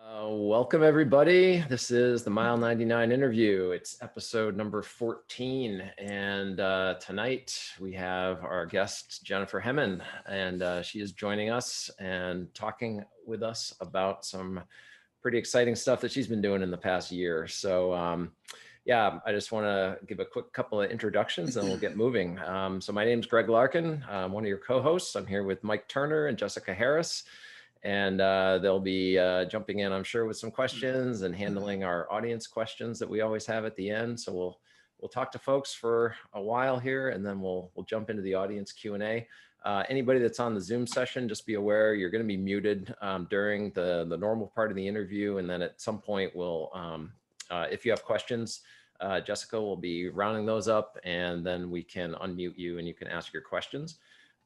Welcome everybody. This is the Mile 99 interview. It's episode number 14. And tonight we have our guest, Jennifer Hemmen, and she is joining us and talking with us about some pretty exciting stuff that she's been doing in the past year. So yeah, I just want to give a quick couple of introductions and we'll get moving. So my name is Greg Larkin. I'm one of your co-hosts. I'm here with Mike Turner and Jessica Harris. And they'll be jumping in, I'm sure, with some questions and handling our audience questions that we always have at the end. So we'll talk to folks for a while here, and then we'll jump into the audience Q&A. Anybody that's on the Zoom session, just be aware you're going to be muted during the normal part of the interview, and then at some point we'll, if you have questions, Jessica will be rounding those up, and then we can unmute you and you can ask your questions.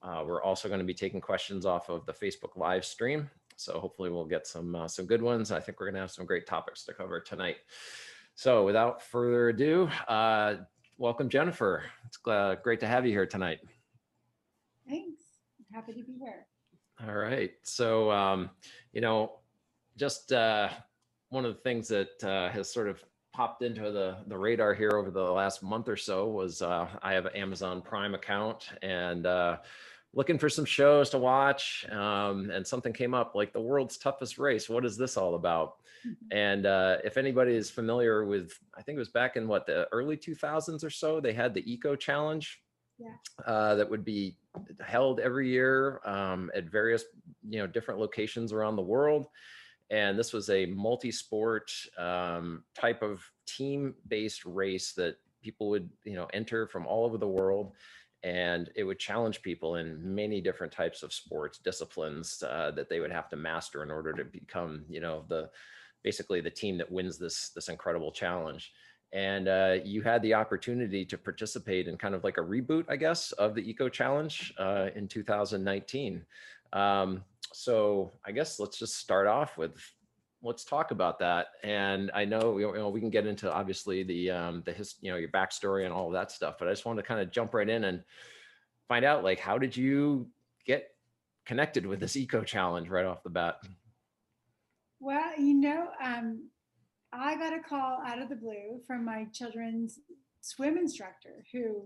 We're also going to be taking questions off of the Facebook live stream. So hopefully we'll get some good ones. I think we're going to have some great topics to cover tonight. So without further ado, welcome, Jennifer. It's great to have you here tonight. Thanks. I'm happy to be here. All right. So, you know, just one of the things that has sort of popped into the radar here over the last month or so was I have an Amazon Prime account and looking for some shows to watch, and something came up like the world's toughest race. What is this all about? And if anybody is familiar with, I think it was back in what, the early 2000s or so, they had the Eco Challenge. Yeah. That would be held every year at various, different locations around the world. And this was a multi-sport type of team-based race that people would, enter from all over the world. And it would challenge people in many different types of sports disciplines that they would have to master in order to become, basically the team that wins this incredible challenge. And you had the opportunity to participate in kind of like a reboot, I guess, of the Eco Challenge in 2019. So I guess let's just start off with, let's talk about that. And I know, we can get into obviously the your backstory and all of that stuff, but I just wanted to kind of jump right in and find out, like, how did you get connected with this Eco Challenge right off the bat? Well, I got a call out of the blue from my children's swim instructor who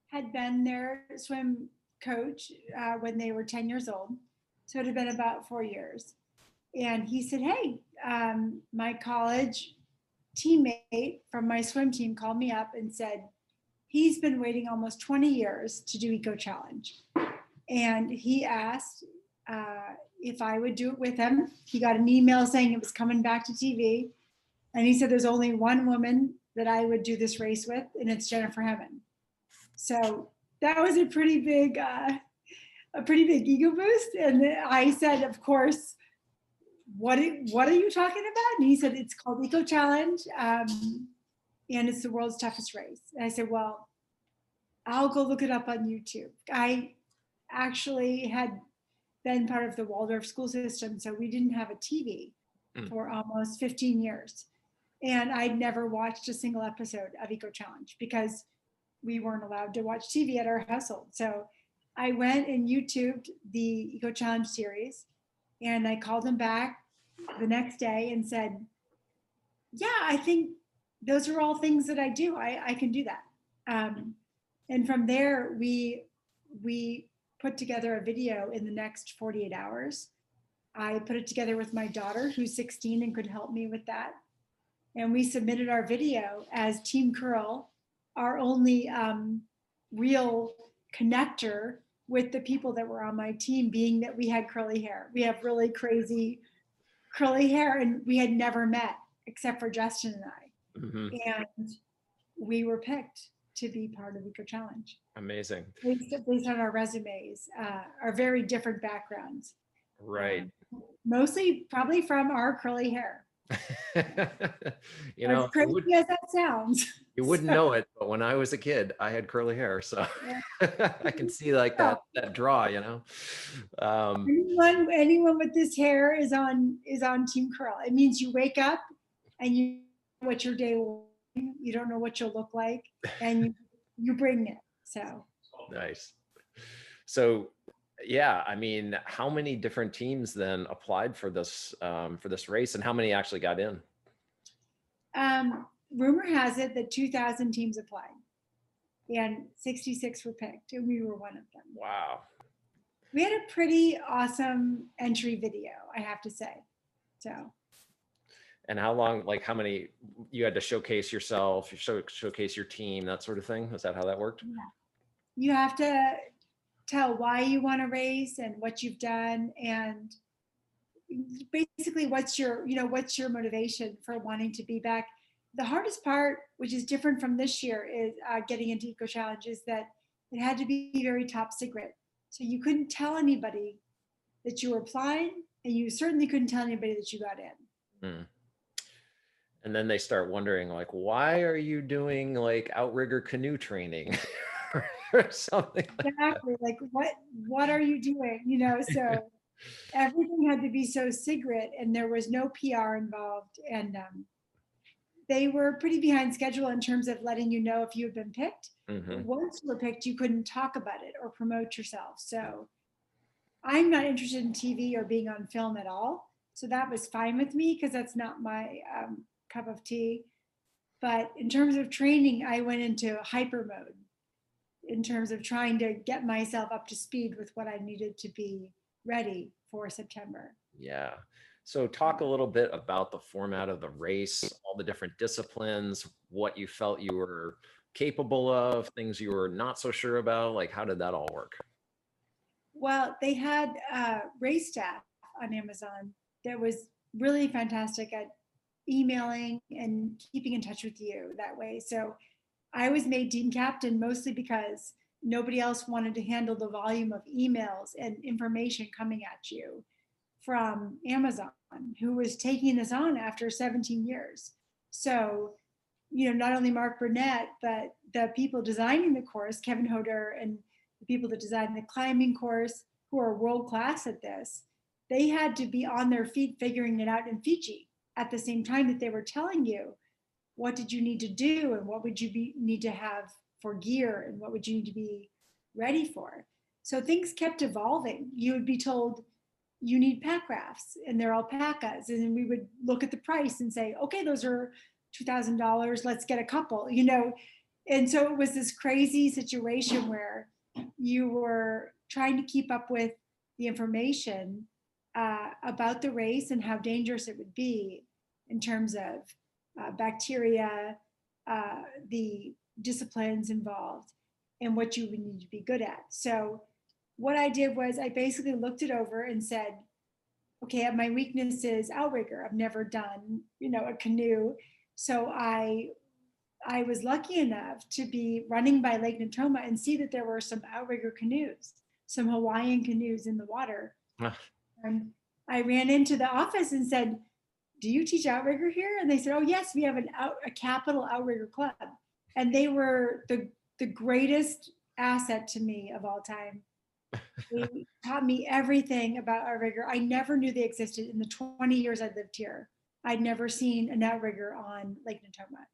had been their swim coach when they were 10 years old. So it had been about 4 years. And he said, hey, my college teammate from my swim team called me up and said, he's been waiting almost 20 years to do Eco Challenge. And he asked if I would do it with him. He got an email saying it was coming back to TV. And he said, there's only one woman that I would do this race with, and it's Jennifer Hemmen. So that was a pretty big ego boost. And I said, of course, what are you talking about? And he said, it's called Eco Challenge, and it's the world's toughest race. And I said, well, I'll go look it up on YouTube. I actually had been part of the Waldorf school system, so we didn't have a TV for almost 15 years. And I'd never watched a single episode of Eco Challenge because we weren't allowed to watch TV at our household. So I went and YouTubed the Eco Challenge series, and I called him back the next day and said, yeah, I think those are all things that I do. I can do that. And from there, we put together a video in the next 48 hours. I put it together with my daughter, who's 16 and could help me with that. And we submitted our video as Team Curl, our only real connector with the people that were on my team, being that we had curly hair. We have really crazy curly hair, and we had never met except for Justin and I. Mm-hmm. And we were picked to be part of Eco Challenge. Amazing. Based on our resumes, our very different backgrounds. Right. Mostly probably from our curly hair. As crazy as that sounds. You wouldn't know it, but when I was a kid, I had curly hair, so yeah. I can see like that draw, Anyone with this hair is on Team Curl. It means you wake up and you know what your day will be. You don't know what you'll look like, and you bring it. So nice. So Yeah, I mean, how many different teams then applied for this race, and how many actually got in? Rumor has it that 2,000 teams applied and 66 were picked, and we were one of them. Wow. We had a pretty awesome entry video, I have to say. So, And how long, like how many you had to showcase yourself, showcase your team, that sort of thing? Is that how that worked? yeah, you have to tell why you want to race and what you've done, and basically what's your motivation for wanting to be back. The hardest part, which is different from this year, is getting into Eco Challenge, is that it had to be very top secret. So you couldn't tell anybody that you were applying, and you certainly couldn't tell anybody that you got in. Hmm. And then they start wondering, like, why are you doing like outrigger canoe training or something like that? Exactly. Like what are you doing? So everything had to be so secret, and there was no PR involved, and they were pretty behind schedule in terms of letting you know if you had been picked. But Hmm. once you were picked, you couldn't talk about it or promote yourself. So I'm not interested in TV or being on film at all. So that was fine with me because that's not my cup of tea. But in terms of training, I went into hyper mode in terms of trying to get myself up to speed with what I needed to be ready for September. Yeah. So talk a little bit about the format of the race, all the different disciplines, what you felt you were capable of, things you were not so sure about. Like, how did that all work? Well, they had race staff on Amazon that was really fantastic at emailing and keeping in touch with you that way. So I was made team captain mostly because nobody else wanted to handle the volume of emails and information coming at you from Amazon, who was taking this on after 17 years. So, not only Mark Burnett, but the people designing the course, Kevin Hoder, and the people that designed the climbing course, who are world class at this, they had to be on their feet figuring it out in Fiji at the same time that they were telling you what did you need to do and what would you need to have for gear and what would you need to be ready for. So things kept evolving. You would be told you need pack rafts and they're alpacas, and then we would look at the price and say, okay, those are $2,000, let's get a couple. And so it was this crazy situation where you were trying to keep up with the information about the race and how dangerous it would be in terms of bacteria, the disciplines involved, and what you would need to be good at. So what I did was I basically looked it over and said, okay, my weakness is outrigger. I've never done, a canoe. So I was lucky enough to be running by Lake Natoma and see that there were some outrigger canoes, some Hawaiian canoes in the water. Ah, And I ran into the office and said, do you teach outrigger here? And they said, oh yes, we have a capital outrigger club. And they were the greatest asset to me of all time. They taught me everything about outrigger. I never knew they existed in the 20 years I lived here. I'd never seen an outrigger on Lake Natoma,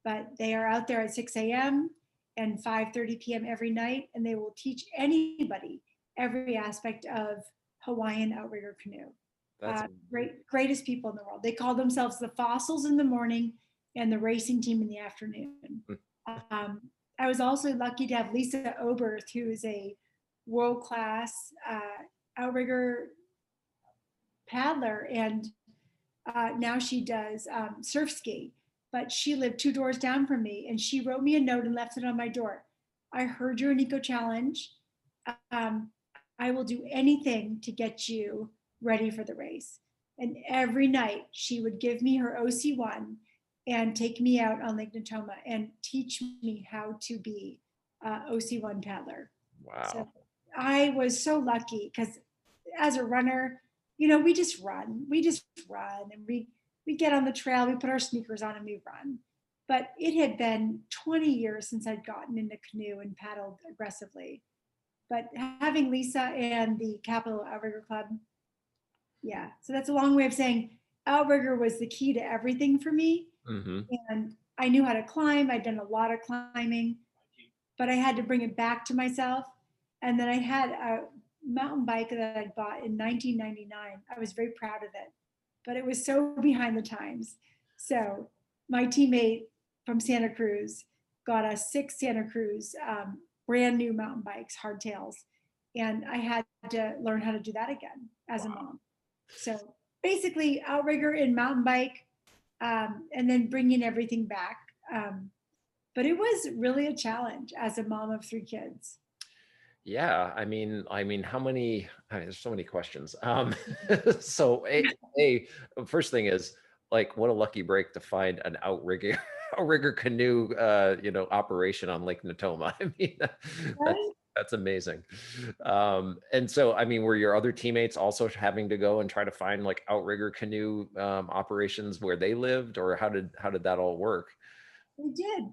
but they are out there at 6 a.m. and 5:30 p.m. every night, and they will teach anybody every aspect of Hawaiian outrigger canoe. that's Greatest people in the world. They call themselves the fossils in the morning and the racing team in the afternoon. Um, I was also lucky to have Lisa Oberth, who is a world class outrigger paddler, and now she does surf ski. But she lived 2 doors down from me, and she wrote me a note and left it on my door. I heard you're an Eco Challenge. Um, I will do anything to get you ready for the race. And every night she would give me her OC1 and take me out on Lake Natoma and teach me how to be OC1 paddler. So wow. I was so lucky because as a runner, we just run, and we get on the trail, we put our sneakers on and we run. But it had been 20 years since I'd gotten in a canoe and paddled aggressively. But having Lisa and the Capital Outrigger Club, yeah. So that's a long way of saying outrigger was the key to everything for me. Hmm. And I knew how to climb. I'd done a lot of climbing, but I had to bring it back to myself. And then I had mountain bike that I bought in 1999. I was very proud of it, but it was so behind the times. So my teammate from Santa Cruz got us 6 Santa Cruz brand new mountain bikes, hardtails. And I had to learn how to do that again as a mom. So basically outrigger and mountain bike, and then bringing everything back. But it was really a challenge as a mom of 3 kids. Yeah, how many? There's so many questions. So first thing is like, what a lucky break to find an outrigger, outrigger canoe, operation on Lake Natoma. I mean, Right? that's amazing. And so, were your other teammates also having to go and try to find like outrigger canoe operations where they lived, or how did that all work? We did.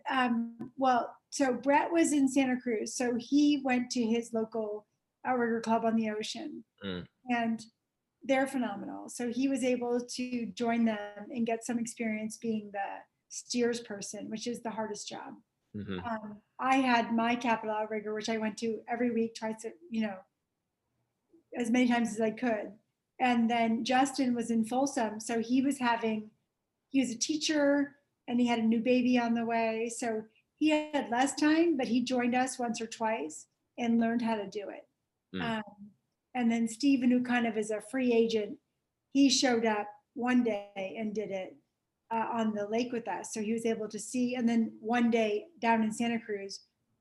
Well, so Brett was in Santa Cruz, so he went to his local outrigger club on the ocean, Mm, and they're phenomenal. So he was able to join them and get some experience being the steers person, which is the hardest job. mhm. I had my capital outrigger, which I went to every week, twice, as many times as I could. And then Justin was in Folsom, so he was a teacher and he had a new baby on the way. So he had less time, but he joined us once or twice and learned how to do it. Mm. Um, and then Stephen, who kind of is a free agent, he showed up one day and did it on the lake with us. So he was able to see. And then one day down in Santa Cruz,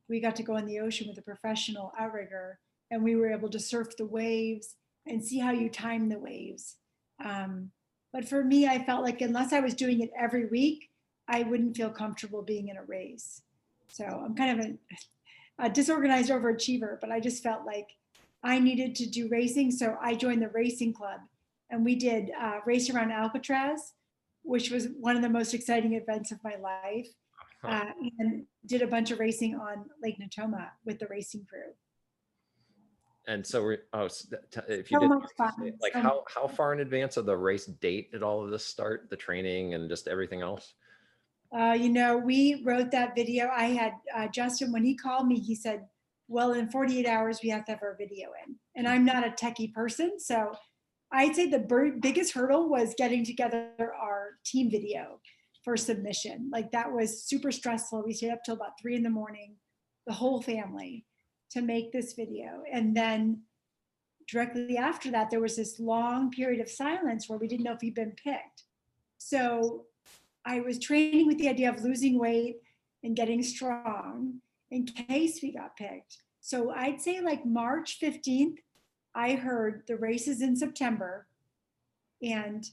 we got to go in the ocean with a professional outrigger and we were able to surf the waves and see how you time the waves. But for me, I felt like unless I was doing it every week, I wouldn't feel comfortable being in a race. So I'm kind of a disorganized overachiever, but I just felt like I needed to do racing. So I joined the racing club and we did race around Alcatraz, which was one of the most exciting events of my life. Huh. And did a bunch of racing on Lake Natoma with the racing crew. And so, if you So did, much fun. like, So how far in advance of the race date did all of this start? The training and just everything else? We wrote that video. I had Justin, when he called me, he said, well, in 48 hours, we have to have our video in. And I'm not a techie person. So I'd say the biggest hurdle was getting together our team video for submission. Like that was super stressful. We stayed up till about 3 a.m, the whole family, to make this video. And then directly after that, there was this long period of silence where we didn't know if he'd been picked. So I was training with the idea of losing weight and getting strong in case we got picked. So I'd say like March 15th, I heard the race is in September and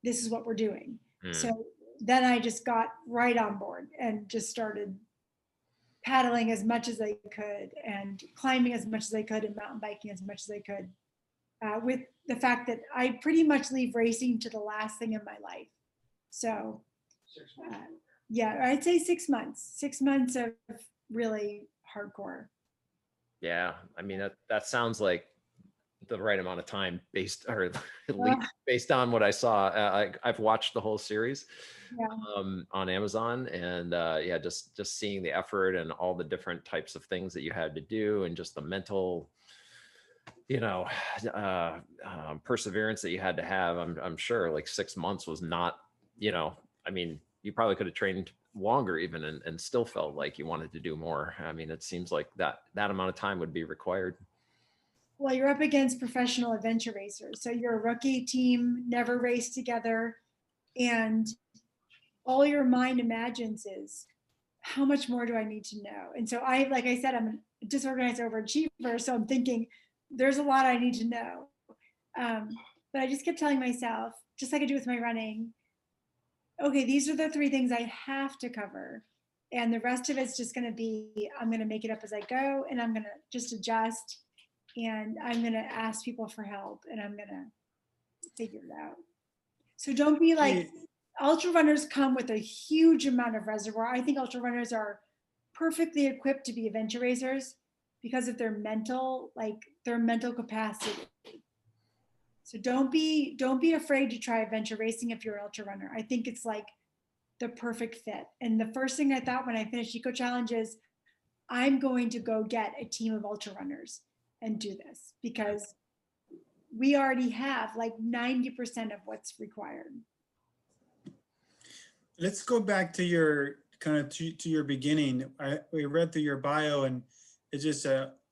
this is what we're doing. Mm. So then I just got right on board and just started paddling as much as I could and climbing as much as I could and mountain biking as much as I could, with the fact that I pretty much leave racing to the last thing in my life. So yeah, I'd say 6 months, 6 months of really hardcore. Yeah, that sounds like the right amount of time based, or at Uh, least based on what I saw. I've watched the whole series yeah. on Amazon, and yeah, just seeing the effort and all the different types of things that you had to do, and just the mental, you know, perseverance that you had to have. I'm sure like 6 months was not, you probably could have trained longer even, and still felt like you wanted to do more. It seems like that amount of time would be required. Well, you're up against professional adventure racers. So you're a rookie team, never raced together. And all your mind imagines is how much more do I need to know? And so like I said, I'm a disorganized overachiever. So I'm thinking there's a lot I need to know. Um, but I just kept telling myself, just like I do with my running, okay, these are the 3 things I have to cover. And the rest of it's just going to be, I'm going to make it up as I go and I'm going to just adjust and I'm going to ask people for help and I'm going to figure it out. So don't be like, ultra runners come with a huge amount of reservoir. I think ultra runners are perfectly equipped to be adventure racers because of their mental capacity. So don't be afraid to try adventure racing if you're an ultra runner. I think it's like the perfect fit. And the first thing I thought when I finished Eco Challenge is I'm going to go get a team of ultra runners. and do this, because we already have like 90% of what's required. Let's go back to your to your beginning. We read through your bio, and it's just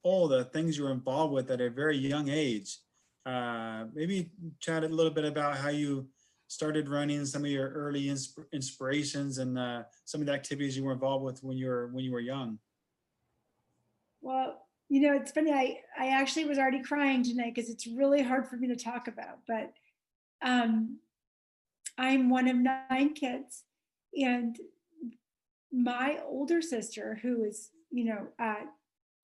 all the things you were involved with at a very young age. Maybe chat a little bit about how you started running, some of your early inspirations, and some of the activities you were involved with when you were young. Well, it's funny. I actually was already crying tonight because it's really hard for me to talk about. But I'm one of 9 kids, and my older sister, who is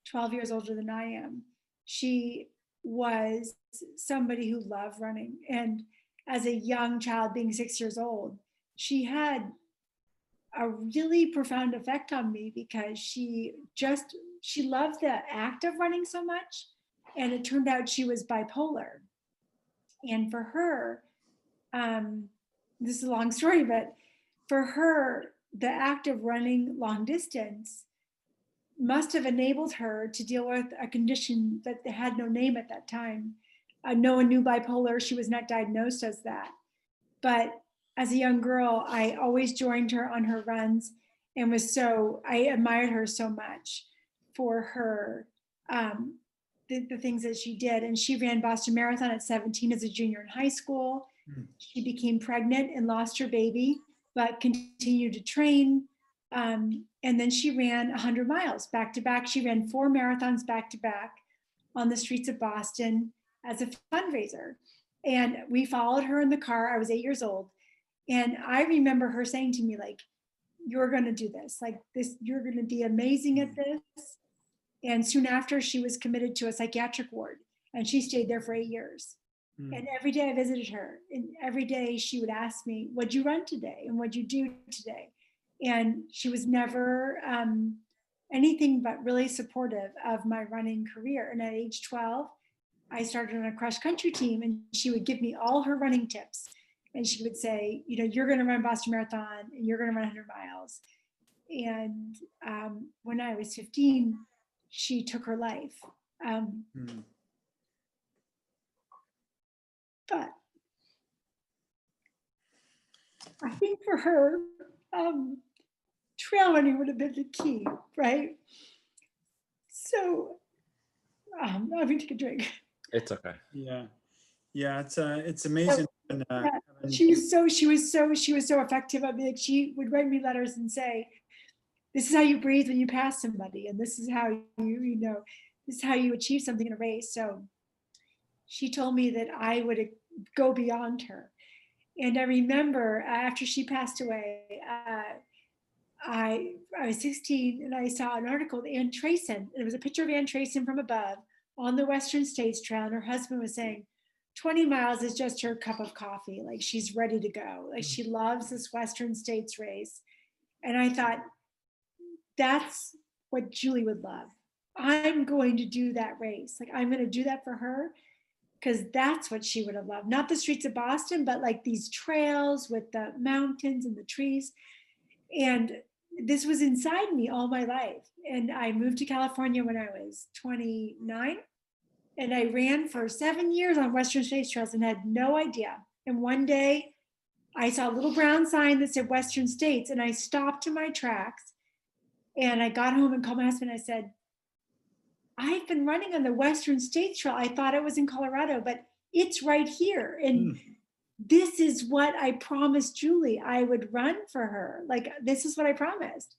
12 years older than I am, she was somebody who loved running. And as a young child, being 6 years old, she had a really profound effect on me, because she loved the act of running so much. And it turned out she was bipolar. And for her, this is a long story, but for her, the act of running long distance must have enabled her to deal with a condition that had no name at that time. No one knew bipolar. She was not diagnosed as that. But as a young girl, I always joined her on her runs, and I admired her so much for her, the things that she did. And she ran Boston Marathon at 17 as a junior in high school. She became pregnant and lost her baby, but continued to train. And then she ran 100 miles back to back. She ran 4 marathons back to back on the streets of Boston as a fundraiser. And we followed her in the car. I was 8 years old. And I remember her saying to me, like, you're going to do this, like this, you're going to be amazing at this. And soon after, she was committed to a psychiatric ward, and she stayed there for 8 years. And every day I visited her, and every day she would ask me, what'd you run today? And what'd you do today? And she was never anything but really supportive of my running career. And at age 12, I started on a cross country team, and she would give me all her running tips. And she would say, you're going to run Boston Marathon, and you're going to run 100 miles. And when I was 15, she took her life. But I think for her, trail running would have been the key, right? So I'm going to take a drink. It's okay. Yeah, it's amazing. She was so effective. I mean, she would write me letters and say, "This is how you breathe when you pass somebody, and this is how this is how you achieve something in a race." So she told me that I would go beyond her. And I remember after she passed away, I was 16, and I saw an article of Ann Trayson. It was a picture of Ann Trayson from above on the Western States Trail, and her husband was saying 20 miles is just her cup of coffee. Like, she's ready to go. Like, she loves this Western States race. And I thought, that's what Julie would love. I'm going to do that race. Like, I'm going to do that for her, because that's what she would have loved. Not the streets of Boston, but like these trails with the mountains and the trees. And this was inside me all my life. And I moved to California when I was 29. And I ran for 7 years on Western States Trails and had no idea. And one day I saw a little brown sign that said Western States, and I stopped in my tracks, and I got home and called my husband. I said, I've been running on the Western States Trail. I thought it was in Colorado, but it's right here. And this is what I promised Julie I would run for her. Like, this is what I promised.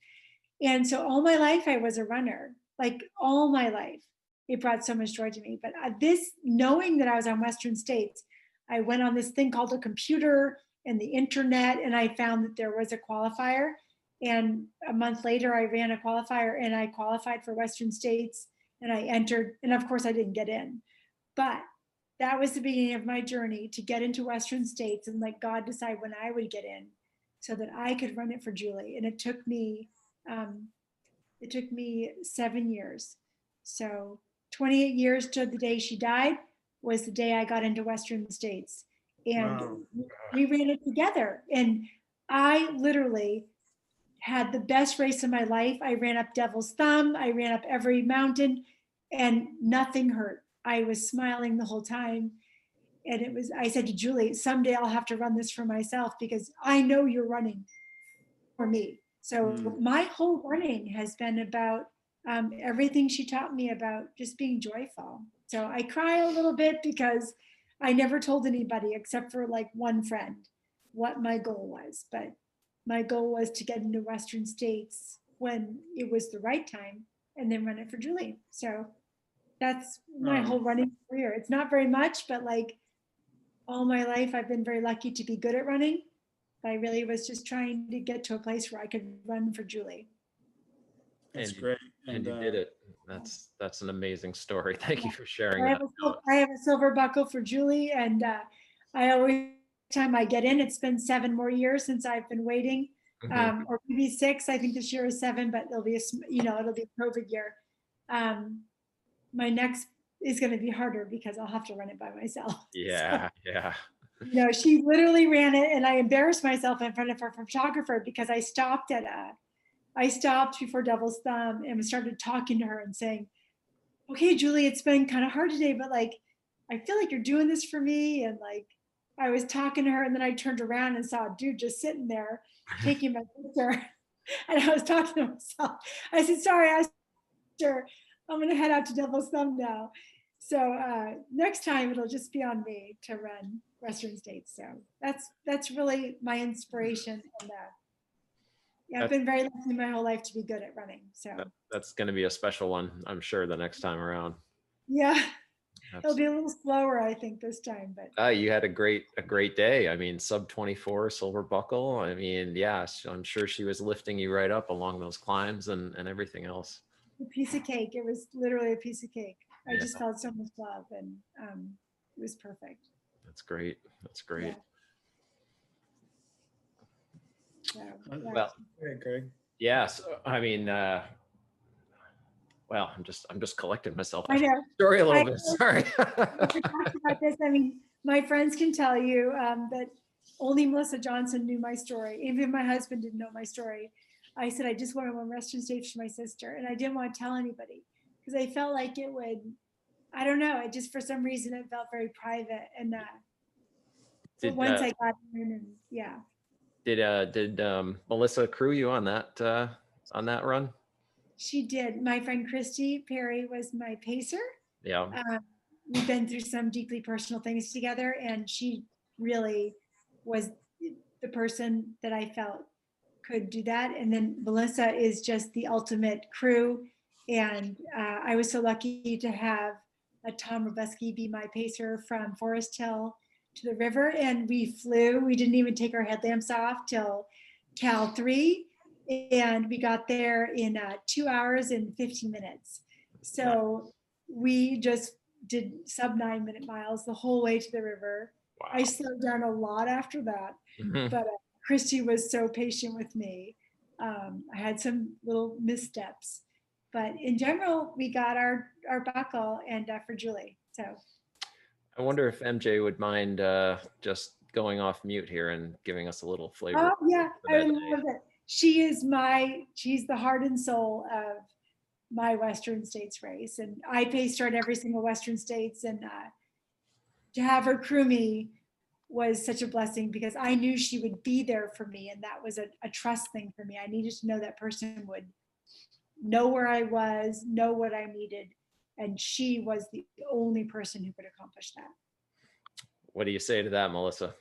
And so all my life I was a runner, like all my life. It brought so much joy to me. But this, knowing that I was on Western States, I went on this thing called a computer and the internet, and I found that there was a qualifier. And a month later, I ran a qualifier, and I qualified for Western States, and I entered. And of course, I didn't get in. But that was the beginning of my journey to get into Western States and let God decide when I would get in, so that I could run it for Julie. And it took me 7 years. So 28 years to the day she died was the day I got into Western States. And wow. We ran it together. And I literally had the best race of my life. I ran up Devil's Thumb. I ran up every mountain. and nothing hurt. I was smiling the whole time. And I said to Julie, someday I'll have to run this for myself because I know you're running for me. So my whole running has been about everything she taught me about just being joyful. So I cry a little bit because I never told anybody except for like one friend what my goal was. But my goal was to get into Western States when it was the right time and then run it for Julie. So that's my whole running career. It's not very much, but like all my life, I've been very lucky to be good at running. I really was just trying to get to a place where I could run for Julie. That's And great. and you did it. That's an amazing story. Thank you for sharing I that. have a silver buckle for Julie, and I always, time I get in, it's been 7 more years since I've been waiting, or maybe 6. I think this year is 7, but it'll be it'll be a COVID year. My next is going to be harder because I'll have to run it by myself. Yeah, so, yeah. She literally ran it, and I embarrassed myself in front of her photographer because I stopped before Devil's Thumb and started talking to her and saying, okay, Julie, it's been kind of hard today, but like, I feel like you're doing this for me. And like, I was talking to her, and then I turned around and saw a dude just sitting there taking my picture. And I was talking to myself. I said, sorry, I'm going to head out to Devil's Thumb now. So next time it'll just be on me to run Western States. So that's really my inspiration. And yeah, I've been very lucky my whole life to be good at running. So that's going to be a special one, I'm sure, the next time around. Yeah, it'll be a little slower, I think, this time. But you had a great day. I mean, sub 24 silver buckle. I mean, yeah, I'm sure she was lifting you right up along those climbs and everything else. A piece of cake. It was literally a piece of cake. I just felt so much love, and it was perfect. That's great. That's great. Yeah. Well, Greg. Yes. I mean, well, I'm just collecting myself. I know. Story a little bit. Sorry. About this. I mean, my friends can tell you that only Melissa Johnson knew my story. Even my husband didn't know my story. I said I just want to run Western States for my sister, and I didn't want to tell anybody because I felt like it would. I don't know. It just, for some reason, it felt very private. And but once I got in, and yeah. Did Melissa crew you on that run? She did. My friend Christy Perry was my pacer. Yeah. We've been through some deeply personal things together, and she really was the person that I felt could do that. And then Melissa is just the ultimate crew. And I was so lucky to have Tom Robeski be my pacer from Forest Hill to the river. And we flew. We didn't even take our headlamps off till Cal 3. And we got there in 2 hours and 15 minutes. So we just did sub 9-minute miles the whole way to the river. Wow. I slowed down a lot after that, but Christy was so patient with me. I had some little missteps, but in general, we got our buckle and for Julie. So I wonder if MJ would mind just going off mute here and giving us a little flavor. Oh yeah, I love it. She's the heart and soul of my Western States race, and I paced her at every single Western States, and to have her crew me was such a blessing because I knew she would be there for me, and that was a trust thing for me. I needed to know that person would know where I was, know what I needed, and she was the only person who could accomplish that. What do you say to that, Melissa?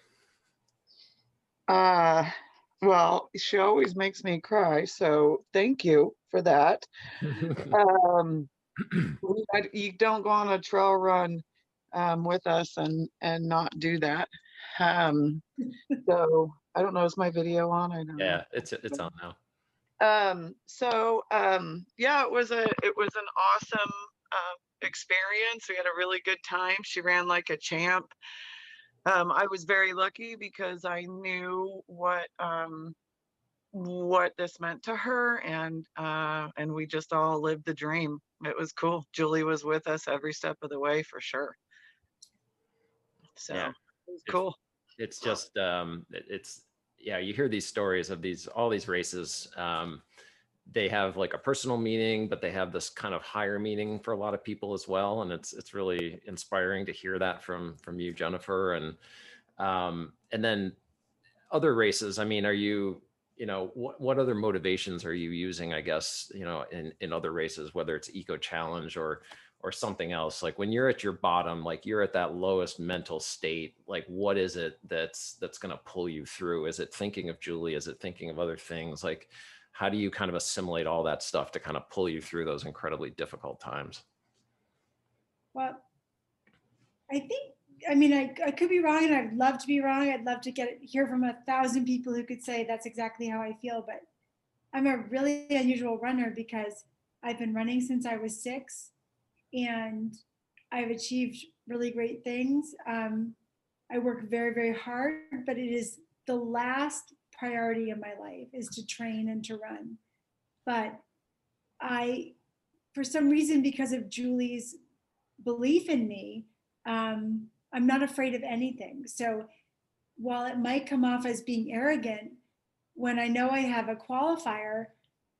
Well, she always makes me cry, so thank you for that. You don't go on a trail run with us and not do that. So I don't know, is my video on? I don't know. It's on now. Yeah, it was an awesome experience. We had a really good time. She ran like a champ. I was very lucky because I knew what this meant to her, and we just all lived the dream. It was cool. Julie was with us every step of the way for sure. So yeah, it was cool. It's just you hear these stories of all these races they have like a personal meaning, but they have this kind of higher meaning for a lot of people as well. And it's really inspiring to hear that from you, Jennifer. And then other races, I mean, are you, what other motivations are you using, I guess, in other races, whether it's eco challenge or something else? Like when you're at your bottom, like you're at that lowest mental state, like what is it that's going to pull you through? Is it thinking of Julie? Is it thinking of other things? Like, how do you kind of assimilate all that stuff to kind of pull you through those incredibly difficult times? Well, I mean, I could be wrong, and I'd love to be wrong. I'd love to hear from 1,000 people who could say that's exactly how I feel. But I'm a really unusual runner because I've been running since I was 6, and I've achieved really great things. I work very, very hard, but it is the last priority in my life is to train and to run. But for some reason, because of Julie's belief in me, I'm not afraid of anything. So while it might come off as being arrogant, when I know I have a qualifier,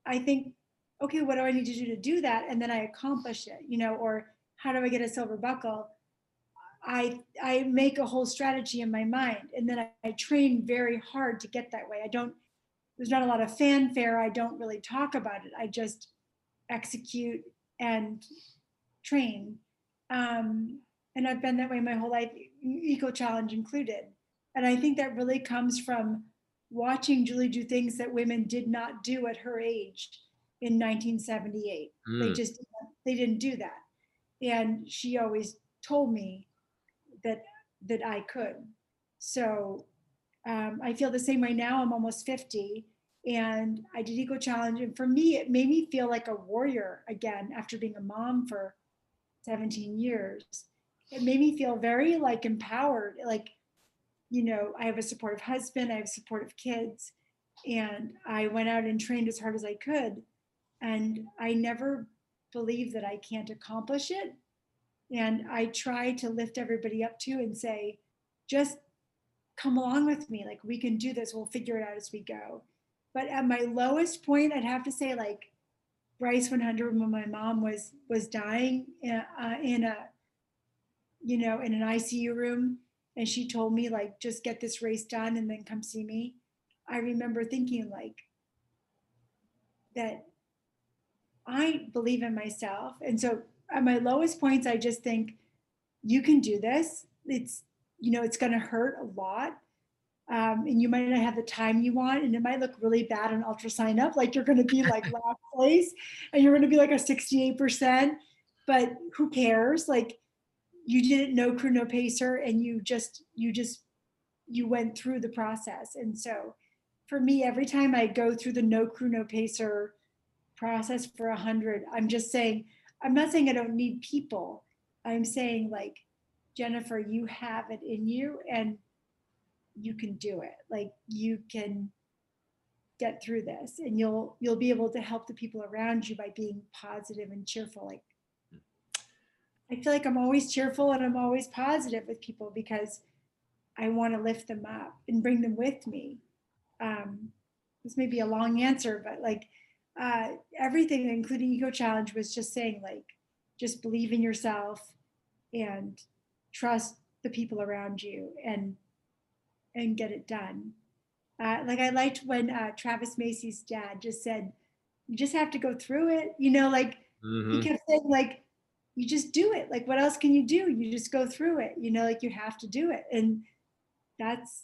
I think, okay, what do I need to do that? And then I accomplish it, or how do I get a silver buckle? I make a whole strategy in my mind, and then I train very hard to get that way. There's not a lot of fanfare. I don't really talk about it. I just execute and train. And I've been that way my whole life, eco challenge included. And I think that really comes from watching Julie do things that women did not do at her age in 1978. They didn't do that. And she always told me that I could. So I feel the same way now. I'm almost 50, and I did eco challenge. And for me, it made me feel like a warrior again after being a mom for 17 years. It made me feel very like empowered. Like, I have a supportive husband, I have supportive kids, and I went out and trained as hard as I could. And I never believed that I can't accomplish it. And I try to lift everybody up too and say, just come along with me. Like, we can do this. We'll figure it out as we go. But at my lowest point, I'd have to say, like, Bryce 100, when my mom was dying in an ICU room, and she told me, like, just get this race done and then come see me. I remember thinking, like, that I believe in myself. And so at my lowest points, I just think, you can do this. It's going to hurt a lot. And you might not have the time you want, and it might look really bad on ultra sign up, like you're going to be like last place and you're going to be like a 68%, but who cares? Like, you did it, no crew, no pacer, and you went through the process. And so for me, every time I go through the no crew, no pacer process for 100, I'm not saying I don't need people. I'm saying, like, Jennifer, you have it in you, and you can do it. Like, you can get through this, and you'll be able to help the people around you by being positive and cheerful. Like, I feel like I'm always cheerful and I'm always positive with people because I want to lift them up and bring them with me. This may be a long answer, but like, everything, including eco challenge, was just saying, like, just believe in yourself and trust the people around you and get it done. Like, I liked when Travis Macy's dad just said, you just have to go through it. Like, he kept saying, like, you just do it. Like, what else can you do? You just go through it, like, you have to do it. And that's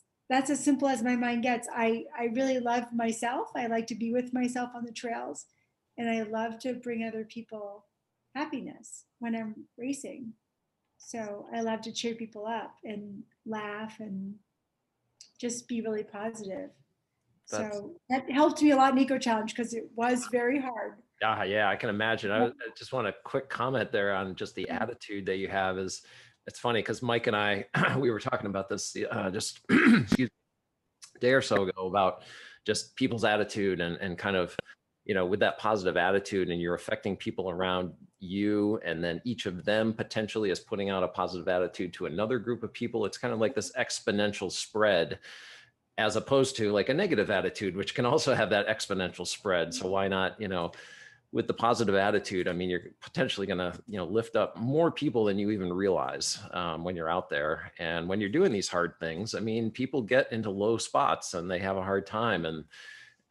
as simple as my mind gets. I really love myself. I like to be with myself on the trails, and I love to bring other people happiness when I'm racing. So I love to cheer people up and laugh and just be really positive. So that helped me a lot in eco challenge because it was very hard. Yeah, I can imagine. I just want a quick comment there on just the attitude that you have. It's funny because Mike and I, we were talking about this just excuse me, a day or so ago about just people's attitude and kind of, with that positive attitude, and you're affecting people around you, and then each of them potentially is putting out a positive attitude to another group of people. It's kind of like this exponential spread. as opposed to like a negative attitude, which can also have that exponential spread. So why not, with the positive attitude, I mean, you're potentially going to, lift up more people than you even realize when you're out there. And when you're doing these hard things, I mean, people get into low spots and they have a hard time,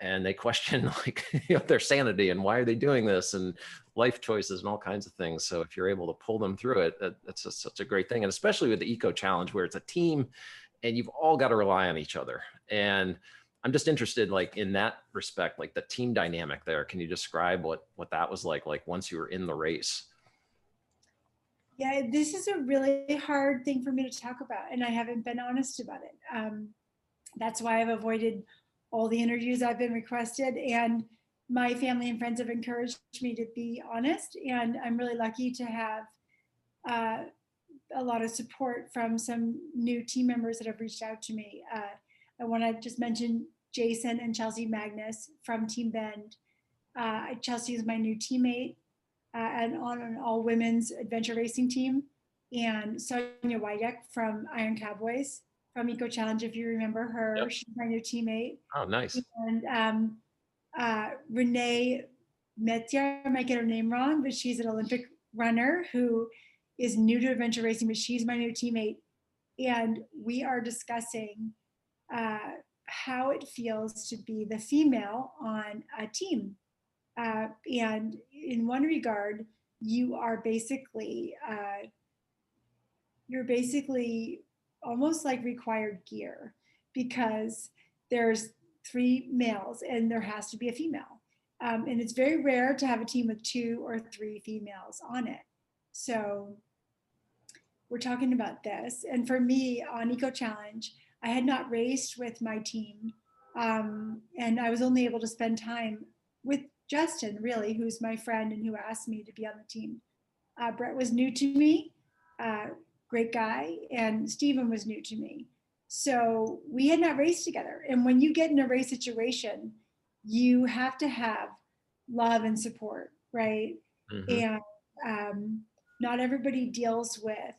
and they question like their sanity and why are they doing this, and life choices and all kinds of things. So if you're able to pull them through it, that's just such a great thing. And especially with the Eco Challenge, where it's a team and you've all got to rely on each other. And I'm just interested, like in that respect, like the team dynamic there. Can you describe what that was like once you were in the race? Yeah, this is a really hard thing for me to talk about, and I haven't been honest about it. That's why I've avoided all the interviews I've been requested, and my family and friends have encouraged me to be honest. And I'm really lucky to have a lot of support from some new team members that have reached out to me. I want to just mention Jason and Chelsea Magnus from Team Bend. Chelsea is my new teammate and on an all women's adventure racing team. And Sonia Wydek from Iron Cowboys from Eco Challenge, if you remember her. Yep. She's my new teammate. Oh, nice. And Renee Metier, I might get her name wrong, but she's an Olympic runner who is new to adventure racing, but she's my new teammate. And we are discussing how it feels to be the female on a team. And in one regard, you are basically, you're basically almost like required gear, because there's 3 males and there has to be a female. And it's very rare to have a team with 2 or 3 females on it. So we're talking about this. And for me on Eco Challenge, I had not raced with my team. And I was only able to spend time with Justin, really, who's my friend and who asked me to be on the team. Brett was new to me, great guy, and Stephen was new to me. So we had not raced together. And when you get in a race situation, you have to have love and support, right? Mm-hmm. And not everybody deals with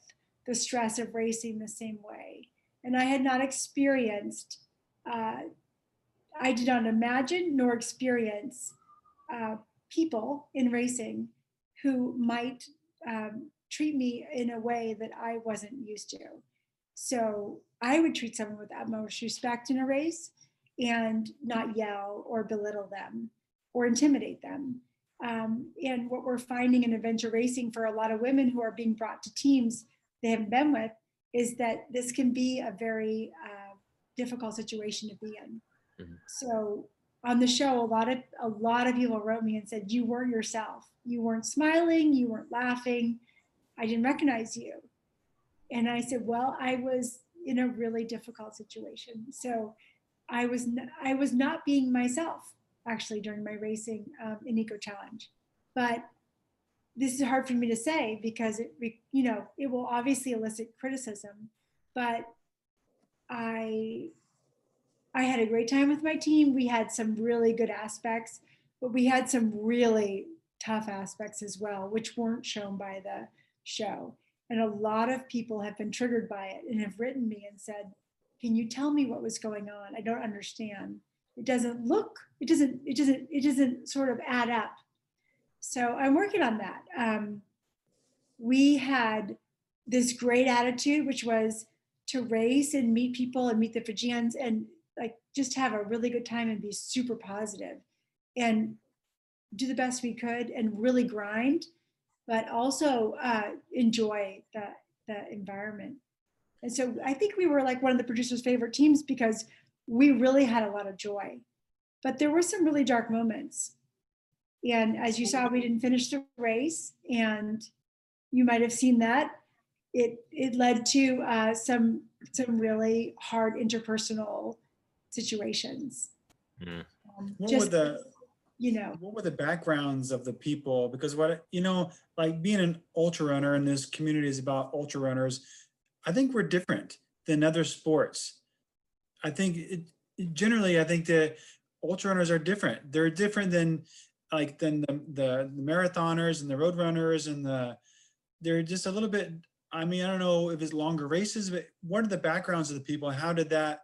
the stress of racing the same way. And I had not experienced, I did not imagine nor experience people in racing who might treat me in a way that I wasn't used to. So I would treat someone with utmost respect in a race and not yell or belittle them or intimidate them. And what we're finding in adventure racing for a lot of women who are being brought to teams they haven't been with is that this can be a very difficult situation to be in. Mm-hmm. So on the show, a lot of people wrote me and said, you weren't yourself. You weren't smiling, you weren't laughing. I didn't recognize you. And I said, well, I was in a really difficult situation. So I was not being myself actually during my racing in Eco Challenge. But this is hard for me to say because it will obviously elicit criticism. But I had a great time with my team. We had some really good aspects, but we had some really tough aspects as well, which weren't shown by the show. And a lot of people have been triggered by it and have written me and said, can you tell me what was going on? I don't understand. It doesn't sort of add up. So I'm working on that. We had this great attitude, which was to race and meet people and meet the Fijians and like just have a really good time and be super positive and do the best we could and really grind, but also enjoy the environment. And so I think we were like one of the producers' favorite teams because we really had a lot of joy, but there were some really dark moments. And as you saw, we didn't finish the race, and you might have seen that. It led to some really hard interpersonal situations. Mm. What were the backgrounds of the people? Because like being an ultra runner, and this community is about ultra runners, I think we're different than other sports. I think generally the ultra runners are different. They're different than the marathoners and the road runners, and they're just a little bit. I mean, I don't know if it's longer races, but what are the backgrounds of the people? How did that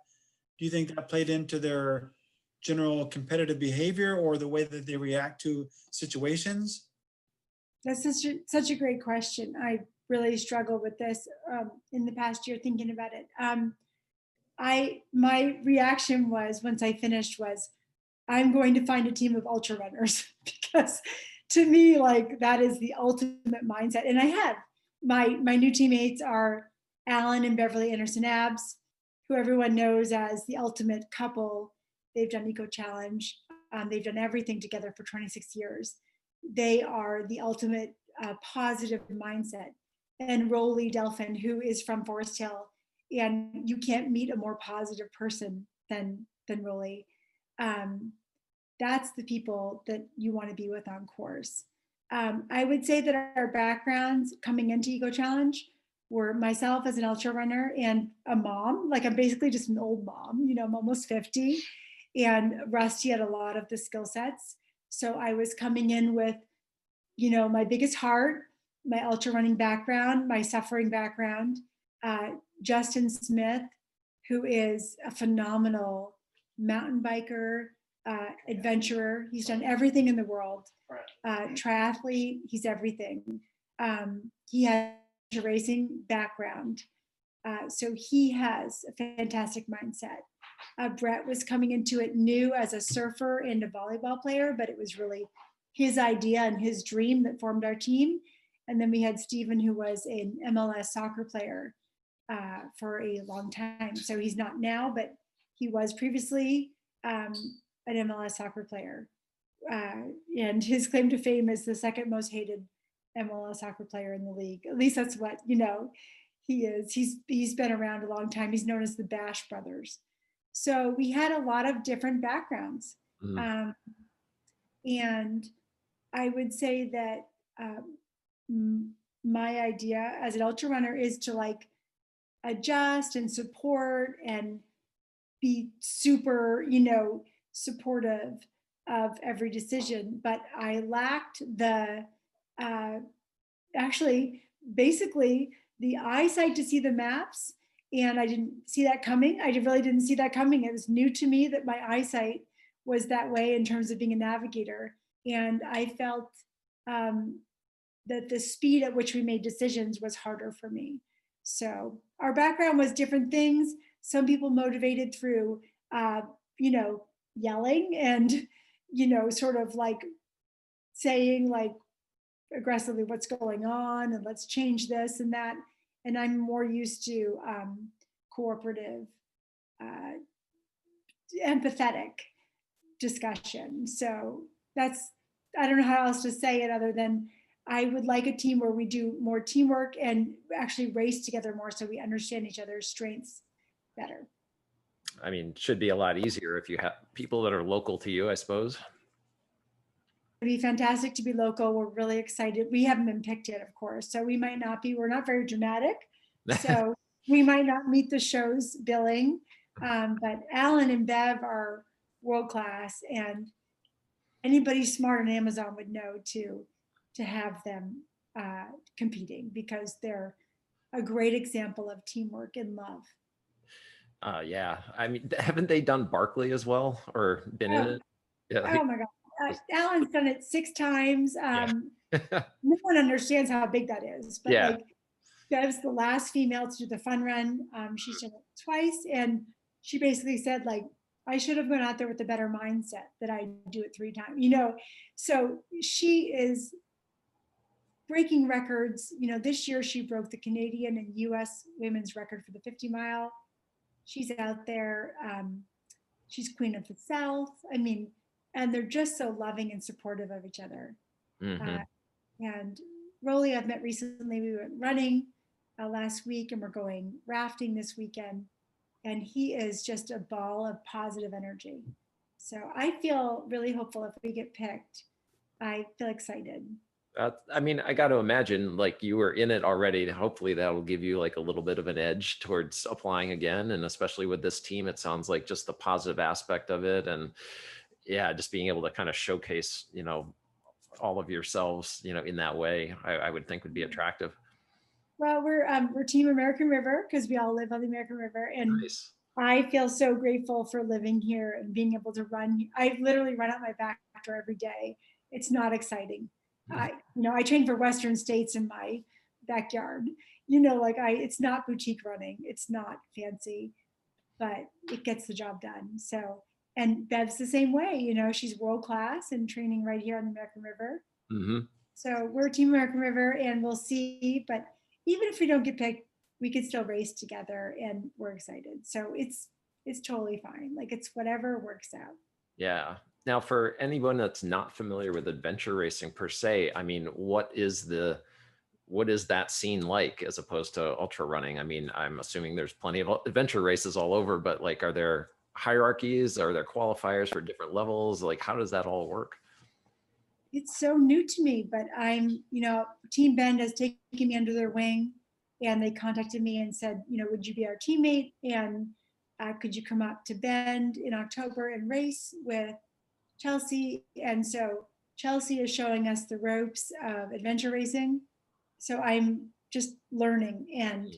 Do you think that played into their general competitive behavior or the way that they react to situations? That's such a great question. I really struggled with this in the past year thinking about it. My reaction was once I finished was, I'm going to find a team of ultra runners because to me, like that is the ultimate mindset. And I have my new teammates are Alan and Beverly Anderson Abs, who everyone knows as the ultimate couple. They've done Eco Challenge. They've done everything together for 26 years. They are the ultimate positive mindset. And Rolly Delphin, who is from Forest Hill, and you can't meet a more positive person than Rolly. That's the people that you want to be with on course. I would say that our backgrounds coming into Eco Challenge were myself as an ultra runner and a mom. Like I'm basically just an old mom, you know, I'm almost 50, and Rusty had a lot of the skill sets. So I was coming in with, you know, my biggest heart, my ultra running background, my suffering background. Justin Smith, who is a phenomenal mountain biker, adventurer. He's done everything in the world. Triathlete, he's everything. He has a racing background. So he has a fantastic mindset. Brett was coming into it new as a surfer and a volleyball player, but it was really his idea and his dream that formed our team. And then we had Stephen, who was an MLS soccer player for a long time. So he's not now, but he was previously an MLS soccer player. And his claim to fame is the second most hated MLS soccer player in the league. At least that's what, you know, he is. He's been around a long time. He's known as the Bash Brothers. So we had a lot of different backgrounds. And I would say that my idea as an ultra runner is to like adjust and support and be super, you know, supportive of every decision. But I lacked the, actually, basically the eyesight to see the maps. And I didn't see that coming. I really didn't see that coming. It was new to me that my eyesight was that way in terms of being a navigator. And I felt that the speed at which we made decisions was harder for me. So our background was different things. Some people motivated through, you know, yelling and, you know, sort of like saying like aggressively what's going on and let's change this and that. And I'm more used to cooperative, empathetic discussion. So that's, I don't know how else to say it other than I would like a team where we do more teamwork and actually race together more so we understand each other's strengths better. I mean, it should be a lot easier if you have people that are local to you, I suppose. It'd be fantastic to be local. We're really excited. We haven't been picked yet, of course, so we might not be. We're not very dramatic, so we might not meet the show's billing. But Alan and Bev are world class, and anybody smart on Amazon would know to have them competing because they're a great example of teamwork and love. Yeah, I mean, haven't they done Barkley as well or been in it? Yeah. Oh my God. Alan's done it 6 times. No one understands how big that is, but like Bev's the last female to do the fun run. She's done it twice, and she basically said like, I should have gone out there with a better mindset that I do it 3 times, you know? So she is breaking records. You know, this year she broke the Canadian and US women's record for the 50 mile. She's out there. She's Queen of the South. I mean, and they're just so loving and supportive of each other. And Rolly, I've met recently. We went running last week, and we're going rafting this weekend. And he is just a ball of positive energy. So I feel really hopeful if we get picked. I feel excited. I mean, I got to imagine like you were in it already. Hopefully that'll give you like a little bit of an edge towards applying again. And especially with this team, it sounds like just the positive aspect of it. And yeah, just being able to kind of showcase, you know, all of yourselves, you know, in that way, I would think would be attractive. Well, we're Team American River because we all live on the American River, and Nice. I feel so grateful for living here and being able to run. I literally run out my back door every day. It's not exciting. I train for Western States in my backyard. It's not boutique running. It's not fancy, but it gets the job done. So, and Bev's the same way. She's world class and training right here on the American River. Hmm. So we're Team American River, and we'll see. But even if we don't get picked, we could still race together, and we're excited. So it's totally fine. Like, it's whatever works out. Yeah. Now, for anyone that's not familiar with adventure racing per se, I mean, what is that scene like as opposed to ultra running? I mean, I'm assuming there's plenty of adventure races all over, but like, are there hierarchies? Are there qualifiers for different levels? Like, how does that all work? It's so new to me, but Team Bend has taken me under their wing, and they contacted me and said, would you be our teammate? And could you come up to Bend in October and race with Chelsea? And so Chelsea is showing us the ropes of adventure racing. So I'm just learning and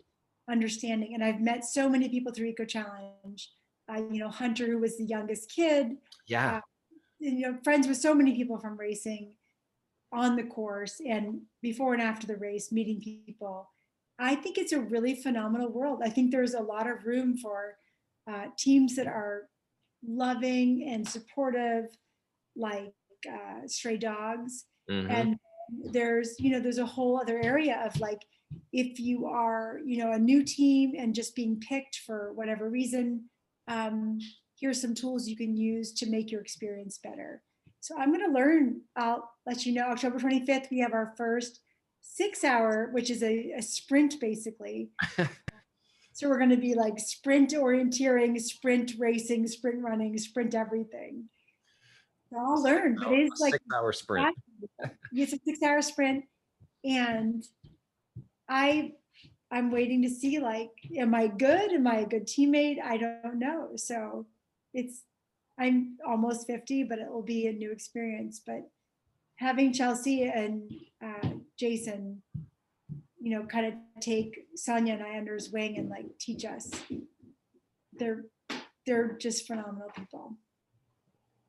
understanding. And I've met so many people through Eco Challenge. Hunter, who was the youngest kid, Yeah. friends with so many people from racing on the course and before and after the race, meeting people. I think it's a really phenomenal world. I think there's a lot of room for teams that are loving and supportive, like Stray Dogs. Hmm. And there's a whole other area of, like, if you are, a new team and just being picked for whatever reason, here's some tools you can use to make your experience better. So I'm going to learn. I'll let you know. October 25th, we have our first 6 hour, which is a sprint basically. So we're going to be like sprint orienteering, sprint racing, sprint running, sprint everything. So I'll learn, but it's like 6 hour sprint. it's a 6 hour sprint, and I'm waiting to see, like, am I good? Am I a good teammate? I don't know. So I'm almost 50, but it will be a new experience. But having Chelsea and Jason, kind of take Sonia and I under his wing and, like, teach us. They're just phenomenal people.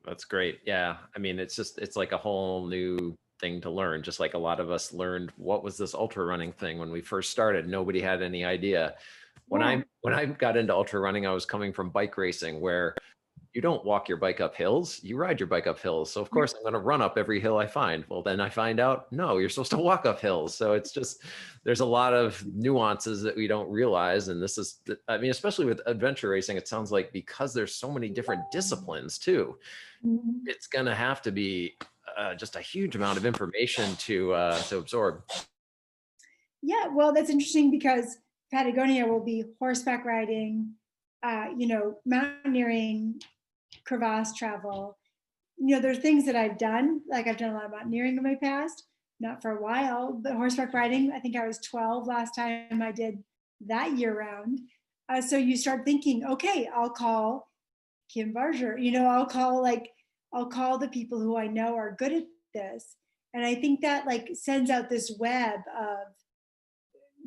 That's great. Yeah. I mean, it's like a whole new thing to learn. Just like a lot of us learned what was this ultra running thing when we first started. Nobody had any idea. When I got into ultra running, I was coming from bike racing, where you don't walk your bike up hills, you ride your bike up hills. So of course I'm going to run up every hill I find. Well, then I find out, no, you're supposed to walk up hills. So it's just, there's a lot of nuances that we don't realize. And this is, I mean, especially with adventure racing, it sounds like because there's so many different disciplines too, it's going to have to be just a huge amount of information to absorb. Yeah, well, that's interesting because Patagonia will be horseback riding, mountaineering, crevasse travel. There's things that I've done, like I've done a lot of mountaineering in my past, not for a while, but horseback riding, I think I was 12 last time I did that year round. So you start thinking, okay, I'll call Kim Barger, I'll call the people who I know are good at this. And I think that, like, sends out this web of,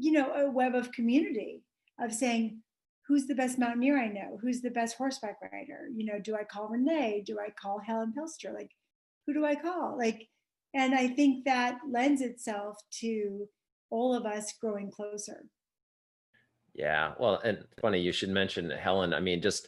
a web of community of saying, who's the best mountaineer I know? Who's the best horseback rider? Do I call Renee? Do I call Helen Pilster? Like, who do I call? Like, and I think that lends itself to all of us growing closer. Yeah, well, and funny you should mention Helen. I mean, just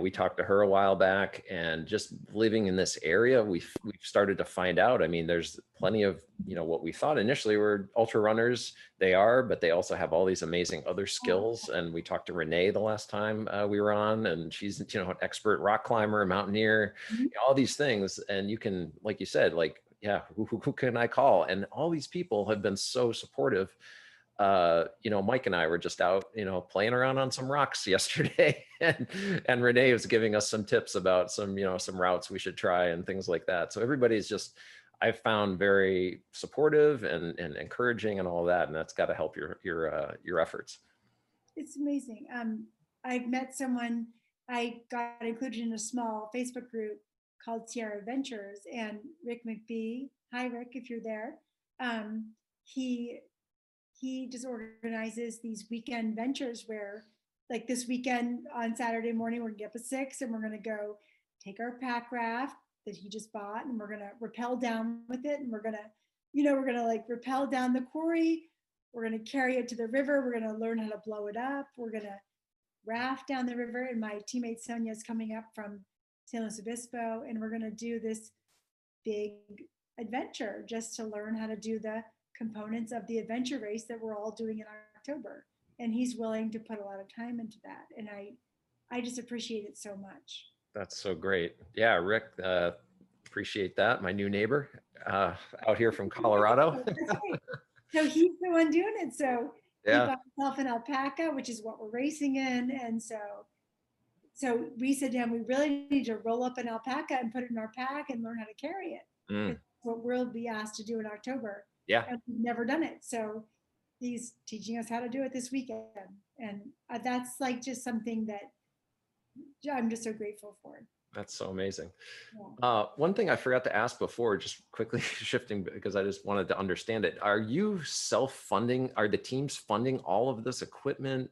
we talked to her a while back, and just living in this area, we've started to find out. I mean, there's plenty of what we thought initially were ultra runners. They are, but they also have all these amazing other skills. And we talked to Renee the last time we were on, and she's an expert rock climber, a mountaineer, all these things. And you can, like you said, like, yeah, who can I call? And all these people have been so supportive. Mike and I were just out, playing around on some rocks yesterday, and Renee was giving us some tips about some routes we should try and things like that. So everybody's just, I've found very supportive and encouraging and all that, and that's got to help your efforts. It's amazing. I've met someone, I got included in a small Facebook group called Sierra Adventures, and Rick McBee, hi Rick, if you're there, he just organizes these weekend ventures where like this weekend on Saturday morning, we're gonna get up at 6 and we're gonna go take our pack raft that he just bought and we're gonna rappel down with it and we're gonna, we're gonna like rappel down the quarry. We're gonna carry it to the river. We're gonna learn how to blow it up. We're gonna raft down the river. And my teammate Sonia is coming up from San Luis Obispo and we're gonna do this big adventure just to learn how to do the components of the adventure race that we're all doing in October. And he's willing to put a lot of time into that. And I just appreciate it so much. That's so great. Yeah, Rick, appreciate that. My new neighbor out here from Colorado. That's right. So he's the one doing it. So Yeah. he bought himself an alpaca, which is what we're racing in. And so we said to him, we really need to roll up an alpaca and put it in our pack and learn how to carry it. It's what we'll be asked to do in October. Yeah. And we've never done it. So he's teaching us how to do it this weekend. And that's like just something that I'm just so grateful for. That's so amazing. Yeah. One thing I forgot to ask before, just quickly shifting because I just wanted to understand it. Are you self-funding? Are the teams funding all of this equipment?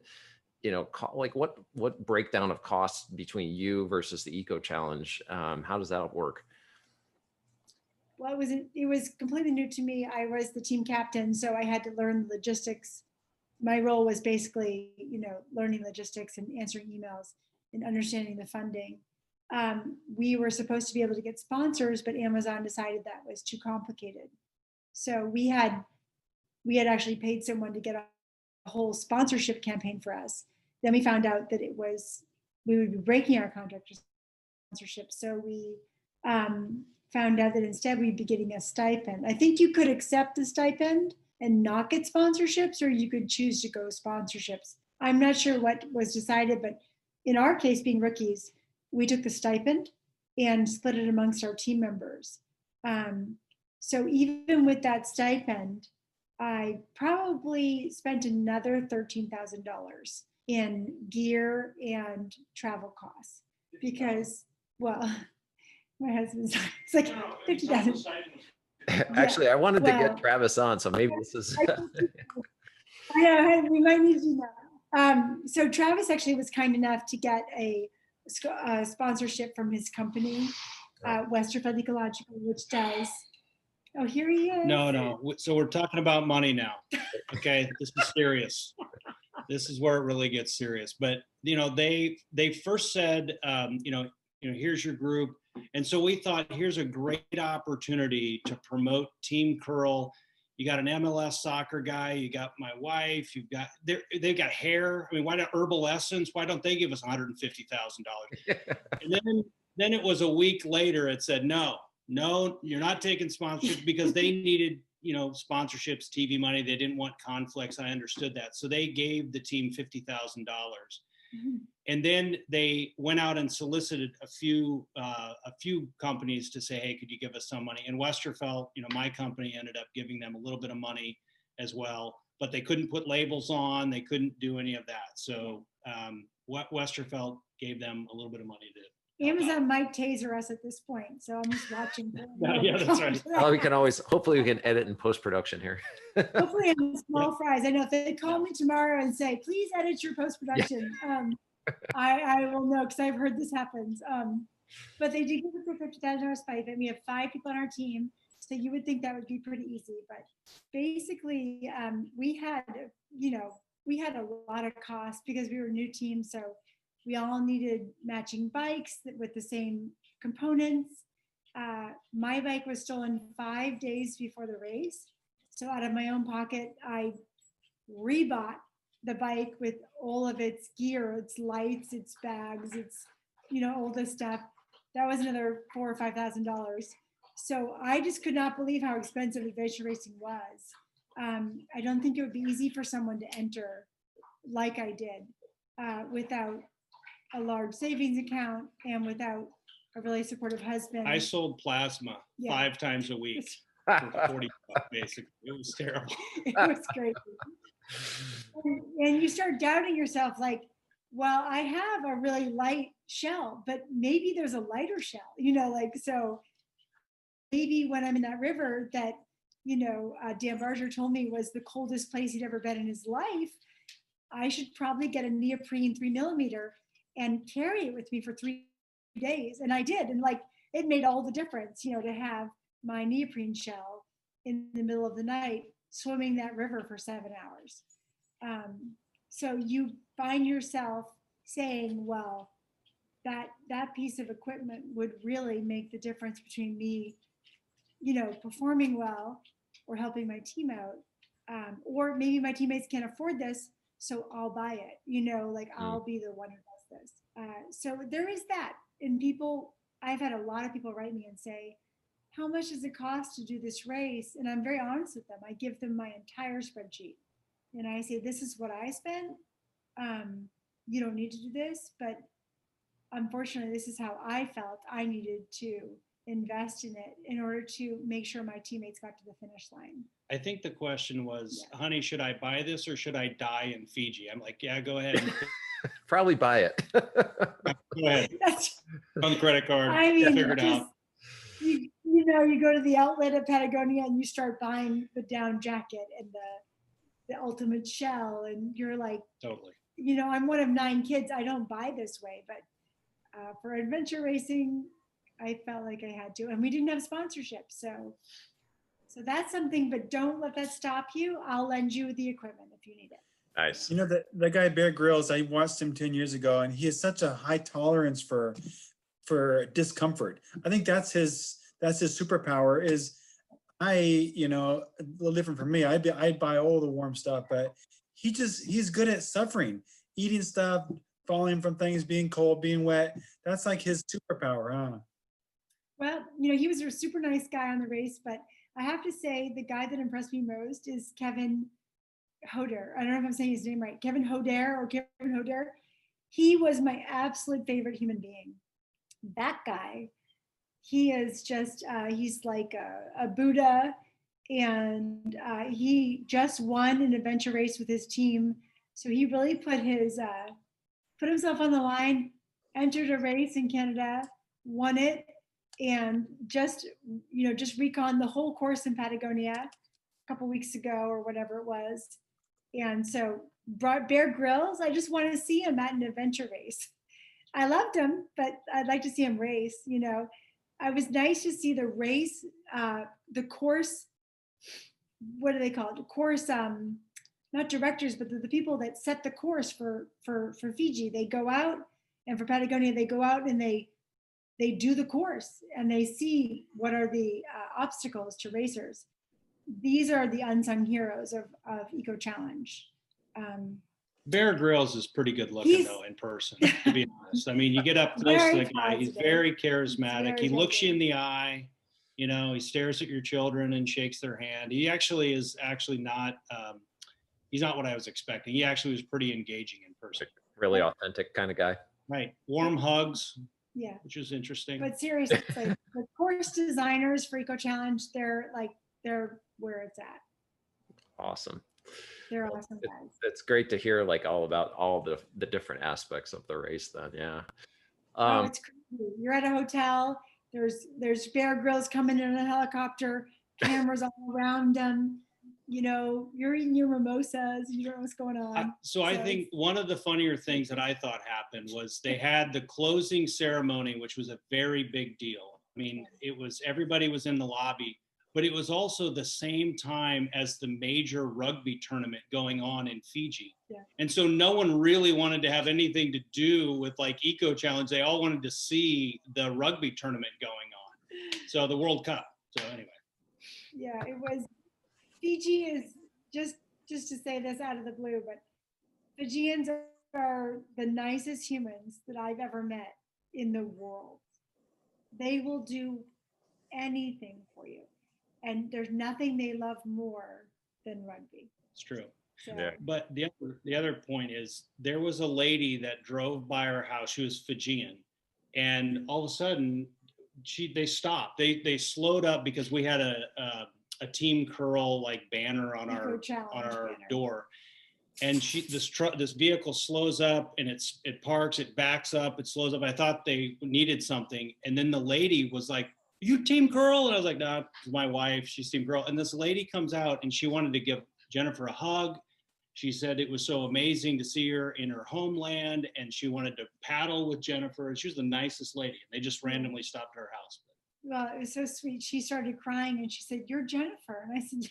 Like what breakdown of costs between you versus the Eco Challenge? How does that work? Well, it was completely new to me. I was the team captain, so I had to learn the logistics. My role was basically, learning logistics and answering emails and understanding the funding. We were supposed to be able to get sponsors, but Amazon decided that was too complicated. So we had actually paid someone to get a whole sponsorship campaign for us. Then we found out that we would be breaking our contract for sponsorship. So we found out that instead we'd be getting a stipend. I think you could accept the stipend and not get sponsorships, or you could choose to go sponsorships. I'm not sure what was decided, but in our case, being rookies, we took the stipend and split it amongst our team members. So even with that stipend, I probably spent another $13,000 in gear and travel costs because, well, my husband's it's like 50,000. Actually, I wanted to get Travis on, so maybe this is. I know we might need to do that. So Travis actually was kind enough to get a sponsorship from his company, Westerfeld Ecological, which does. Oh, here he is. No. So we're talking about money now. Okay, this is serious. This is where it really gets serious. But they first said, here's your group, and so we thought, here's a great opportunity to promote Team Curl. You got an MLS soccer guy. You got my wife. They've got hair. I mean, why not Herbal Essence? Why don't they give us $150,000? And then it was a week later. It said no, you're not taking sponsorships because they needed sponsorships, TV money. They didn't want conflicts. I understood that, so they gave the team $50,000. Mm-hmm. And then they went out and solicited a few companies to say, hey, could you give us some money? And Westerfeld, my company, ended up giving them a little bit of money as well, but they couldn't put labels on. They couldn't do any of that. So Westerfeld gave them a little bit of money to. Amazon might taser us at this point, so I'm just watching. Yeah, that's right. Well, hopefully we can edit in post-production here. Hopefully I'm small fries. I know if they call me tomorrow and say, please edit your post-production, I will know because I've heard this happens. But they do give us a $50,000 stipend. We have 5 people on our team, so you would think that would be pretty easy. But basically, we had a lot of costs because we were a new team, so we all needed matching bikes with the same components. My bike was stolen 5 days before the race. So out of my own pocket, I rebought the bike with all of its gear, its lights, its bags, its, all this stuff. That was another $4,000 or $5,000. So I just could not believe how expensive adventure racing was. I don't think it would be easy for someone to enter like I did without a large savings account and without a really supportive husband. I sold plasma 5 times a week for 40 bucks, basically. It was terrible. It was crazy. And you start doubting yourself, like, well, I have a really light shell, but maybe there's a lighter shell, so maybe when I'm in that river that, Dan Barger told me was the coldest place he'd ever been in his life, I should probably get a neoprene 3mm and carry it with me for 3 days. And I did. And like, it made all the difference, to have my neoprene shell in the middle of the night, swimming that river for 7 hours. So you find yourself saying, well, that piece of equipment would really make the difference between me, performing well or helping my team out. Or maybe my teammates can't afford this, so I'll buy it, I'll be the one who does this. So there is that. And I've had a lot of people write me and say, how much does it cost to do this race? And I'm very honest with them. I give them my entire spreadsheet. And I say, this is what I spent. You don't need to do this, but unfortunately, this is how I felt I needed to invest in it in order to make sure my teammates got to the finish line. I think the question was, honey, should I buy this or should I die in Fiji? I'm like, yeah, go ahead. Probably buy it. Go ahead. On the credit card. I mean, figure it out. You go to the outlet at Patagonia and you start buying the down jacket and the ultimate shell, and you're like, Totally. I'm one of 9 kids. I don't buy this way, but for adventure racing, I felt like I had to, and we didn't have sponsorship, so that's something. But don't let that stop you. I'll lend you the equipment if you need it. Nice. The guy Bear Grylls, I watched him 10 years ago, and he has such a high tolerance for discomfort. I think that's his superpower. Is a little different from me. I'd buy all the warm stuff, but he's good at suffering, eating stuff, falling from things, being cold, being wet. That's like his superpower, huh? Well, he was a super nice guy on the race, but I have to say the guy that impressed me most is Kevin Hoder. I don't know if I'm saying his name right. Kevin Hoder. He was my absolute favorite human being. That guy, he is just, he's like a Buddha, and he just won an adventure race with his team. So he really put himself on the line, entered a race in Canada, won it, and just recon the whole course in Patagonia a couple weeks ago or whatever it was. And so Bear Grylls, I just wanted to see him at an adventure race. I loved him, but I'd like to see him race. I was nice to see the race, the course. What do they call it? The course, not directors, but the people that set the course for Fiji. They go out, and for Patagonia, they go out and they do the course, and they see what are the obstacles to racers. These are the unsung heroes of Eco Challenge. Bear Grylls is pretty good looking though in person, to be honest. I mean, you get up close to the guy, he's very charismatic. He looks you in the eye, he stares at your children and shakes their hand. He actually is not, he's not what I was expecting. He actually was pretty engaging in person. Really authentic kind of guy. Right. Warm hugs. Yeah. Which is interesting. But seriously, the course designers for Eco Challenge, they're where it's at. Awesome. They're awesome guys. It's great to hear all about all the different aspects of the race then. Yeah. It's crazy. You're at a hotel. There's Bear Grylls coming in a helicopter, cameras all around them. You're eating your mimosas. You don't know what's going on. So I think one of the funnier things that I thought happened was they had the closing ceremony, which was a very big deal. I mean, everybody was in the lobby, but it was also the same time as the major rugby tournament going on in Fiji. Yeah. And so no one really wanted to have anything to do with Eco Challenge. They all wanted to see the rugby tournament going on. So the World Cup. So anyway. Yeah, it was. Fiji is just to say this out of the blue, but Fijians are the nicest humans that I've ever met in the world. They will do anything for you. And there's nothing they love more than rugby. It's true. So, Yeah. But the other point is there was a lady that drove by our house. She was Fijian, and all of a sudden they stopped. They slowed up because we had a Team Curl banner on our door, and this vehicle slows up and it parks, it backs up, it slows up. I thought they needed something, and then the lady was like, "You Team Curl?" And I was like, "Nah, my wife, she's Team Curl." And this lady comes out and she wanted to give Jennifer a hug, She said it was so amazing to see her in her homeland, and she wanted to paddle with Jennifer. She was the nicest lady. And they just randomly stopped at her house. Well, it was so sweet. She started crying and she said, "You're Jennifer." And I said,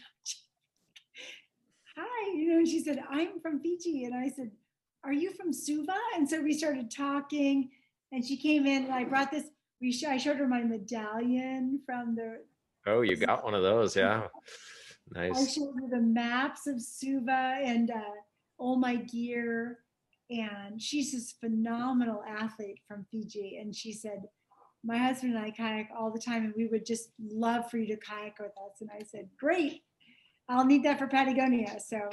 "Hi." And she said, "I'm from Fiji." And I said, "Are you from Suva?" And so we started talking, and she came in and I brought this. I showed her my medallion from the. Oh, you got one of those. Yeah. I Nice. showed her the maps of Suva and all my gear. And she's this phenomenal athlete from Fiji. And she said, "My husband and I kayak all the time, and we would just love for you to kayak with us." And I said, "Great. I'll need that for Patagonia. So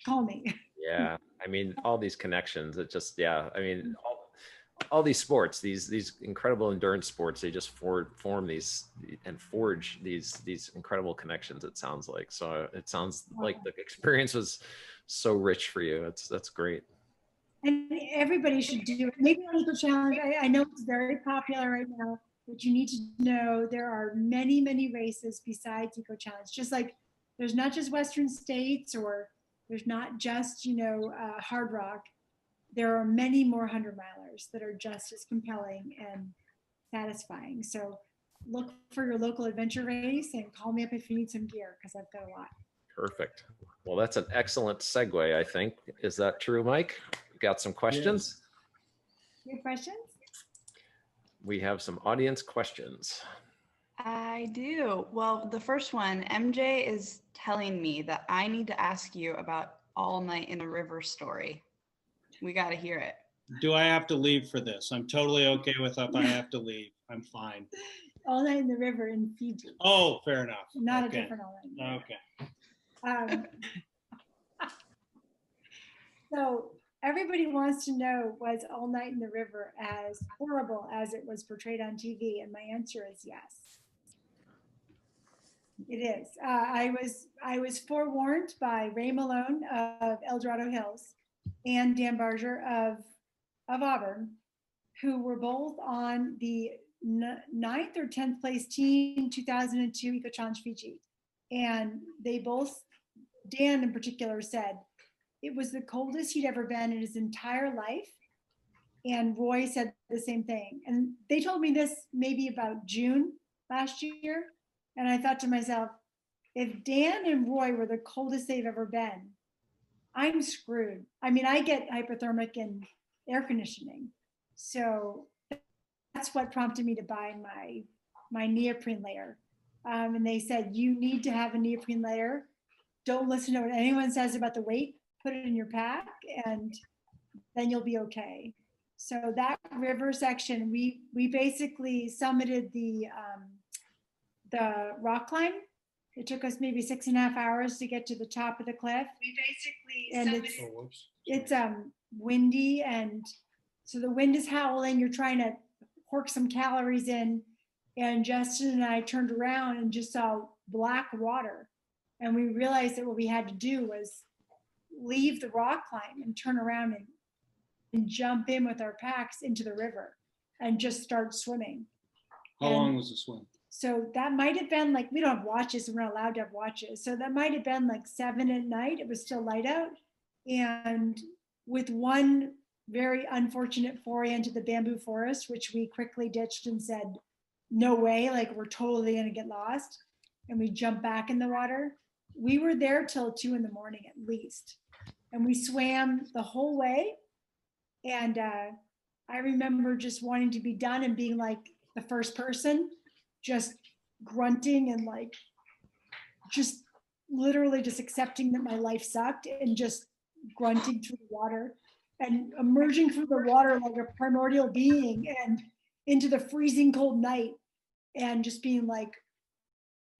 call me." Yeah. I mean, all these connections, it just, yeah. I mean, all these sports, these incredible endurance sports, they just form these and forge these incredible connections, it sounds like. So it sounds like the experience was so rich for you. That's great. And everybody should do it. Maybe on Eco Challenge. I know it's very popular right now, but you need to know there are many, many races besides Eco Challenge. Just like there's not just Western States, or there's not just, Hard Rock. There are many more 100-milers that are just as compelling and satisfying. So look for your local adventure race and call me up if you need some gear, because I've got a lot. Perfect. Well, that's an excellent segue, I think. Is that true, Mike? Got some questions? You have questions? We have some audience questions. I do. Well, the first one, MJ is telling me that I need to ask you about All Night in the River story. We got to hear it. Do I have to leave for this? I'm totally okay with if I have to leave. I'm fine. All Night in the River in Fiji. Oh, fair enough. Not Okay. a different All Night. Okay. So everybody wants to know, was All Night in the River as horrible as it was portrayed on TV? And my answer is yes. It is. I was forewarned by Ray Malone of El Dorado Hills and Dan Barger of Auburn, who were both on the 9th or 10th place team 2002 Eco Challenge Fiji. And they both, Dan in particular, said it was the coldest he'd ever been in his entire life. And Roy said the same thing. And they told me this maybe about June last year. And I thought to myself, if Dan and Roy were the coldest they've ever been, I'm screwed. I mean, I get hypothermic in air conditioning. So that's what prompted me to buy my neoprene layer. And they said, you need to have a neoprene layer. Don't listen to what anyone says about the weight. Put it in your pack, and then you'll be okay. So that river section, we basically summited the rock climb. It took us maybe 6.5 hours to get to the top of the cliff. It's windy, and so the wind is howling. You're trying to work some calories in, and Justin and I turned around and just saw black water, and we realized that what we had to do was leave the rock climb and turn around and jump in with our packs into the river and just start swimming. How long was the swim? So that might have been like, we don't have watches, we're not allowed to have watches. So that might have been like 7 at night. It was still light out. And with one very unfortunate foray into the bamboo forest, which we quickly ditched and said, no way, like we're totally gonna get lost. And we jumped back in the water. We were there till 2 in the morning at least. And we swam the whole way. And I remember just wanting to be done and being like the first person, just grunting and like, just literally just accepting that my life sucked and just grunting through the water and emerging from the water like a primordial being and into the freezing cold night and just being like,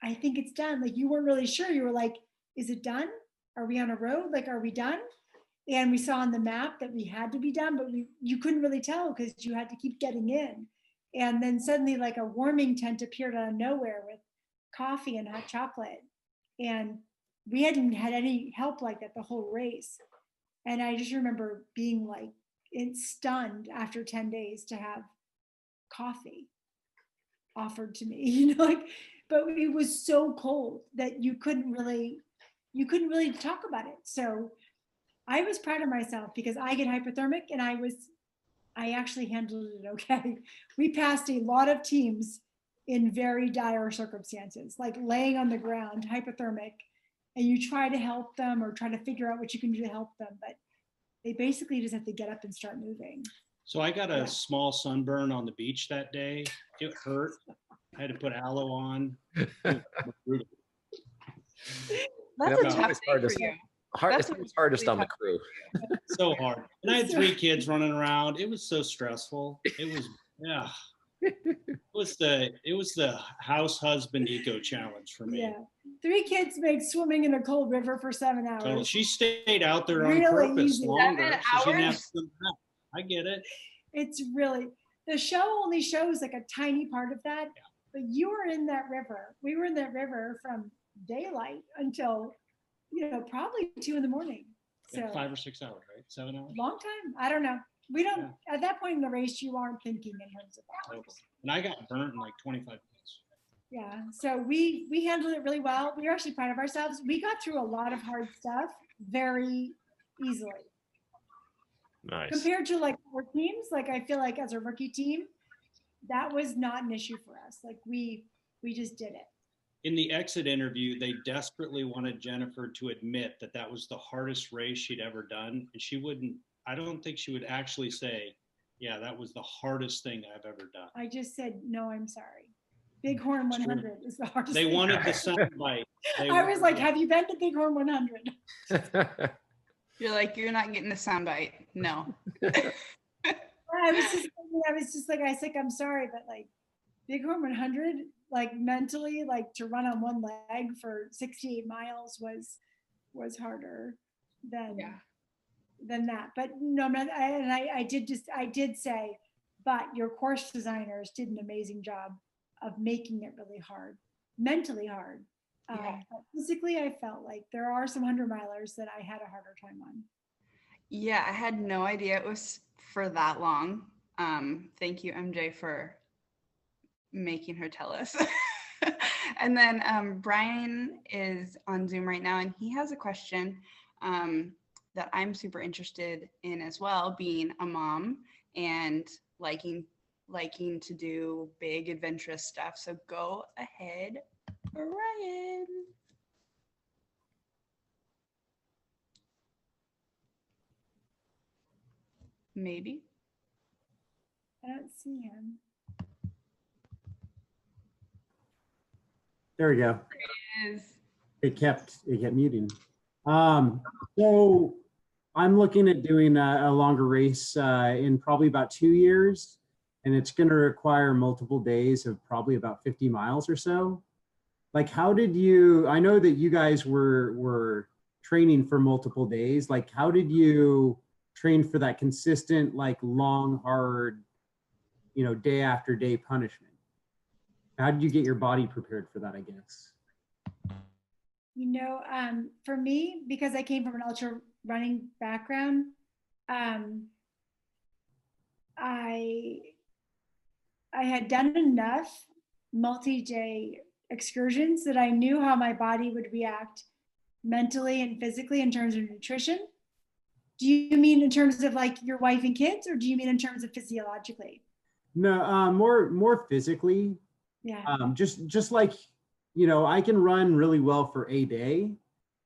I think it's done. Like, you weren't really sure. You were like, is it done? Are we on a road? Like, are we done? And we saw on the map that we had to be done, but you couldn't really tell because you had to keep getting in. And then suddenly like a warming tent appeared out of nowhere with coffee and hot chocolate. And we hadn't had any help like that the whole race. And I just remember being like stunned after 10 days to have coffee offered to me, like, but it was so cold that you couldn't really talk about it. So I was proud of myself because I get hypothermic and I actually handled it okay. We passed a lot of teams in very dire circumstances, like laying on the ground, hypothermic, and you try to help them or try to figure out what you can do to help them, but they basically just have to get up and start moving. So I got a Yeah. small sunburn on the beach that day. It hurt. I had to put aloe on. It was brutal. That's Yeah, a it's tough always day hard for to- you. It's That's a always hardest really on the tough crew. So hard. And I had 3 kids running around. It was so stressful. It was, yeah. It was the house husband eco challenge for me. Yeah. 3 kids make swimming in a cold river for 7 hours. Totally. She stayed out there on Really purpose easy. longer. 7 So she didn't have to hours? swim back. I get it. It's really, the show only shows like a tiny part of that, but you were in that river. We were in that river from daylight until, probably 2 in the morning. So Yeah, 5 or 6 hours, right? 7 hours. long time. I don't know. We don't, at that point in the race, you aren't thinking in terms of hours. Totally. And I got burnt in like 25 minutes. Yeah. So we handled it really well. We were actually proud of ourselves. We got through a lot of hard stuff very easily. Nice. Compared to like our teams, like I feel like as a rookie team, that was not an issue for us. Like we just did it. In the exit interview, they desperately wanted Jennifer to admit that that was the hardest race she'd ever done. And she wouldn't, I don't think she would actually say, yeah, that was the hardest thing I've ever done. I just said, no, I'm sorry. Bighorn 100 is the hardest They thing. wanted the soundbite. I was like, have you been to Bighorn 100? You're like, you're not getting a soundbite. No. I was just like, I'm sorry, but like Bighorn 100, like mentally, like to run on one leg for 68 miles was harder than that. But no, I did say, but your course designers did an amazing job of making it really hard, mentally hard. But physically, I felt like there are some 100-milers that I had a harder time on. Yeah, I had no idea it was for that long. Thank you, MJ, for making her tell us. And then Brian is on Zoom right now, and he has a question that I'm super interested in as well, being a mom and liking to do big adventurous stuff. So go ahead, Brian. Maybe. I don't see him. There we go. Is It kept muting. So I'm looking at doing a longer race in probably about 2 years, and it's going to require multiple days of probably about 50 miles or so. Like, how did you? I know that you guys were training for multiple days. Like, how did you train for that consistent, like long, hard, day after day punishment? How did you get your body prepared for that, I guess? For me, because I came from an ultra running background, I had done enough multi-day excursions that I knew how my body would react mentally and physically in terms of nutrition. Do you mean in terms of like your wife and kids, or do you mean in terms of physiologically? No, more physically. Yeah. Just like, I can run really well for a day,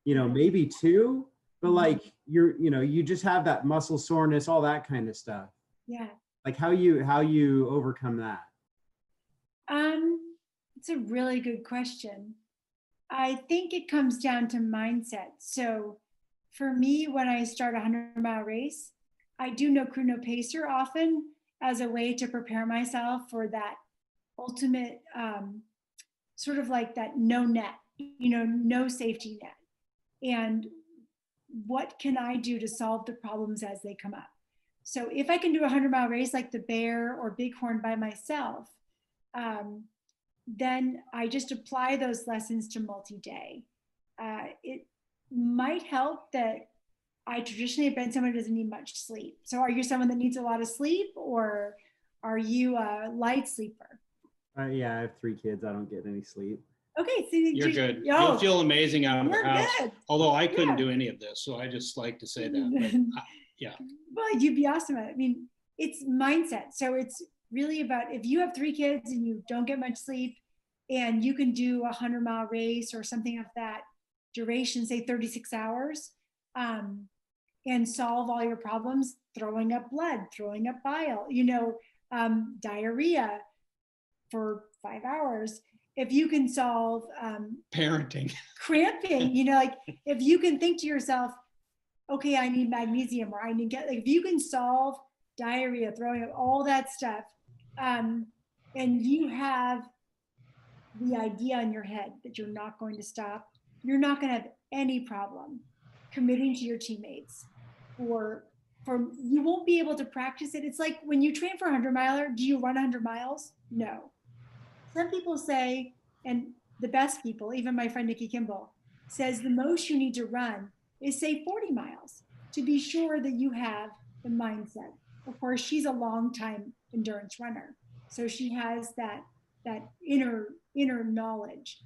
maybe 2, but like you just have that muscle soreness, all that kind of stuff. Yeah. Like how you overcome that? It's a really good question. I think it comes down to mindset. So for me, when I start a 100-mile race, I do no crew, no pacer often as a way to prepare myself for that ultimate sort of like that no net, no safety net. And what can I do to solve the problems as they come up? So if I can do a 100-mile race like the Bear or Bighorn by myself, then I just apply those lessons to multi-day. It might help that I traditionally have been someone who doesn't need much sleep. So are you someone that needs a lot of sleep, or are you a light sleeper? Yeah, I have 3 kids. I don't get any sleep. Okay, so You're good. You'll Oh, feel amazing out of the you're house. good. Although I couldn't Yeah. do any of this, so I just like to say that. But yeah. Well, you'd be awesome at it. I mean, it's mindset. So it's really about if you have 3 kids and you don't get much sleep and you can do a 100-mile race or something of that duration, say 36 hours, and solve all your problems, throwing up blood, throwing up bile, diarrhea for 5 hours. If you can solve Parenting. cramping, like if you can think to yourself, okay, I need magnesium, or I need if you can solve diarrhea, throwing up, all that stuff, and you have the idea in your head that you're not going to stop, you're not going to have any problem committing to your teammates, or you won't be able to practice it. It's like when you train for a 100-miler, do you run 100 miles? No. Some people say, and the best people, even my friend Nikki Kimball, says the most you need to run is say 40 miles to be sure that you have the mindset. Of course, she's a long time endurance runner, so she has that inner knowledge.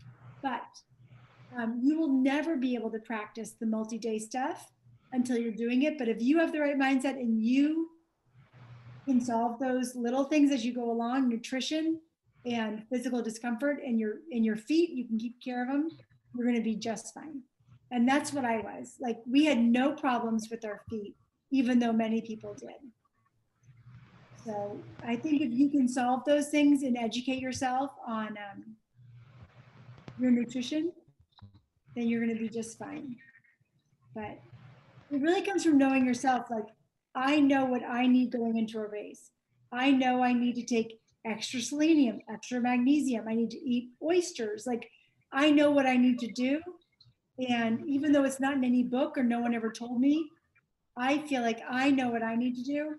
But you will never be able to practice the multi-day stuff until you're doing it. But if you have the right mindset and you can solve those little things as you go along, nutrition and physical discomfort and your feet, you can keep care of them, you're going to be just fine. And that's what I was like. We had no problems with our feet, even though many people did. So I think if you can solve those things and educate yourself on your nutrition, then you're going to be just fine. But it really comes from knowing yourself. Like, I know what I need going into a race. I know I need to take extra selenium, extra magnesium. I need to eat oysters. Like, I know what I need to do. And even though it's not in any book or no one ever told me, I feel like I know what I need to do.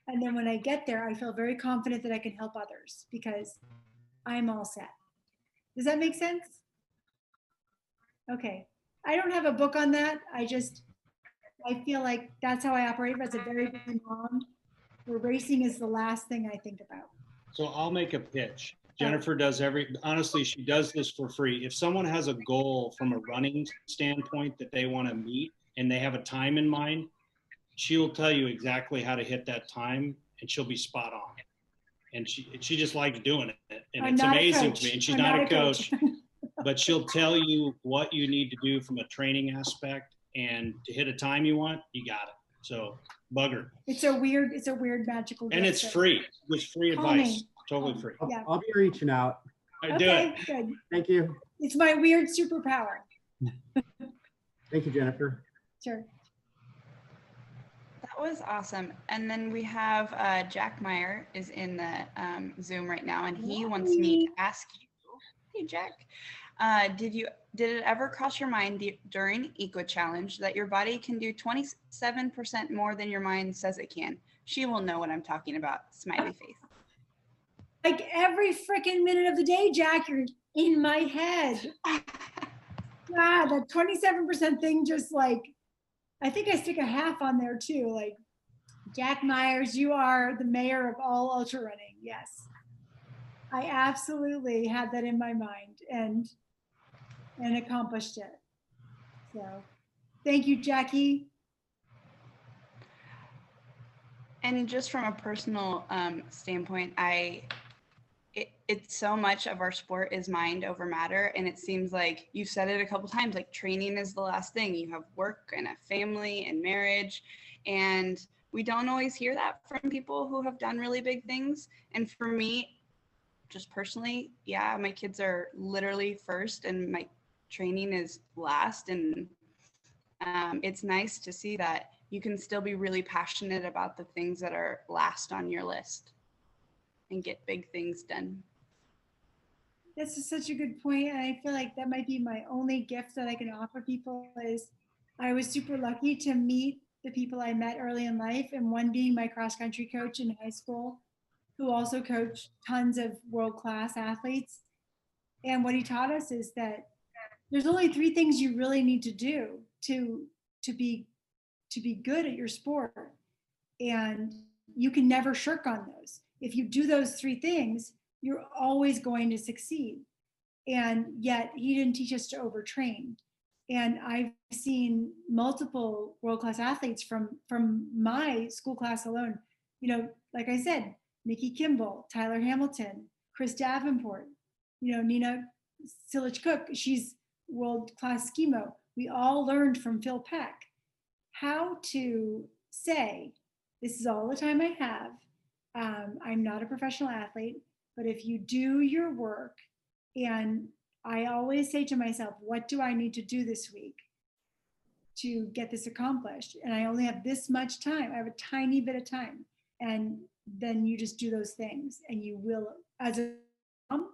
And then when I get there, I feel very confident that I can help others because I'm all set. Does that make sense? Okay. I don't have a book on that. I feel like that's how I operate as a very busy mom, where racing is the last thing I think about. So I'll make a pitch. Jennifer does honestly, she does this for free. If someone has a goal from a running standpoint that they want to meet and they have a time in mind, she'll tell you exactly how to hit that time and she'll be spot on. And she just likes doing it. And it's amazing to me. And she's not a coach, but she'll tell you what you need to do from a training aspect, and to hit a time you want, you got it. So bug her. It's a weird magical gift. And it's free. It's free advice. Totally free. Yeah. I'll be reaching out. Do Okay, it. good. Thank you. It's my weird superpower. Thank you, Jennifer. Sure. That was awesome. And then we have Jack Meyer is in the Zoom right now, and he wants me to ask you, hey Jack, did it ever cross your mind during Eco Challenge that your body can do 27% more than your mind says it can? She will know what I'm talking about. Smiley face. Like every freaking minute of the day, Jack, you're in my head. Yeah, that 27% thing, just like, I think I stick a half on there too. Like, Jack Myers, you are the mayor of all ultra running. Yes. I absolutely had that in my mind and accomplished it. So thank you, Jackie. And just from a personal standpoint, it's so much of our sport is mind over matter. And it seems like you've said it a couple times, like training is the last thing. You have work and a family and marriage. And we don't always hear that from people who have done really big things. And for me, just personally, yeah, my kids are literally first and my training is last. And it's nice to see that you can still be really passionate about the things that are last on your list and get big things done. That's such a good point. And I feel like that might be my only gift that I can offer people is I was super lucky to meet the people I met early in life, and one being my cross country coach in high school, who also coached tons of world-class athletes. And what he taught us is that there's only 3 things you really need to do to be good at your sport. And you can never shirk on those. If you do those 3 things, you're always going to succeed. And yet he didn't teach us to overtrain. And I've seen multiple world-class athletes from my school class alone. You know, like I said, Nikki Kimball, Tyler Hamilton, Chris Davenport, you know, Nina Silich Cook, she's world-class skimo. We all learned from Phil Peck how to say, this is all the time I have. I'm not a professional athlete, but if you do your work, and I always say to myself, what do I need to do this week to get this accomplished? And I only have this much time. I have a tiny bit of time. And then you just do those things and you will, as a mom,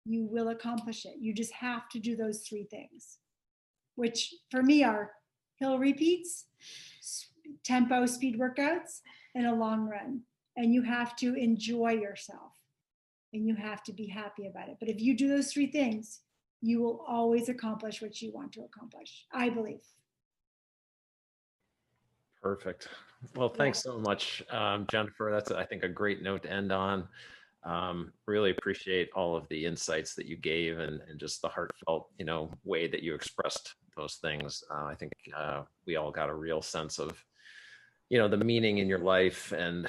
you will accomplish it. You just have to do those 3 things, which for me are hill repeats, tempo speed workouts, and a long run. And you have to enjoy yourself and you have to be happy about it. But if you do those 3 things, you will always accomplish what you want to accomplish, I believe. Perfect. Well, thanks so much, Jennifer. That's, I think, a great note to end on. Really appreciate all of the insights that you gave and just the heartfelt, you know, way that you expressed those things. I think we all got a real sense of, you know, the meaning in your life and,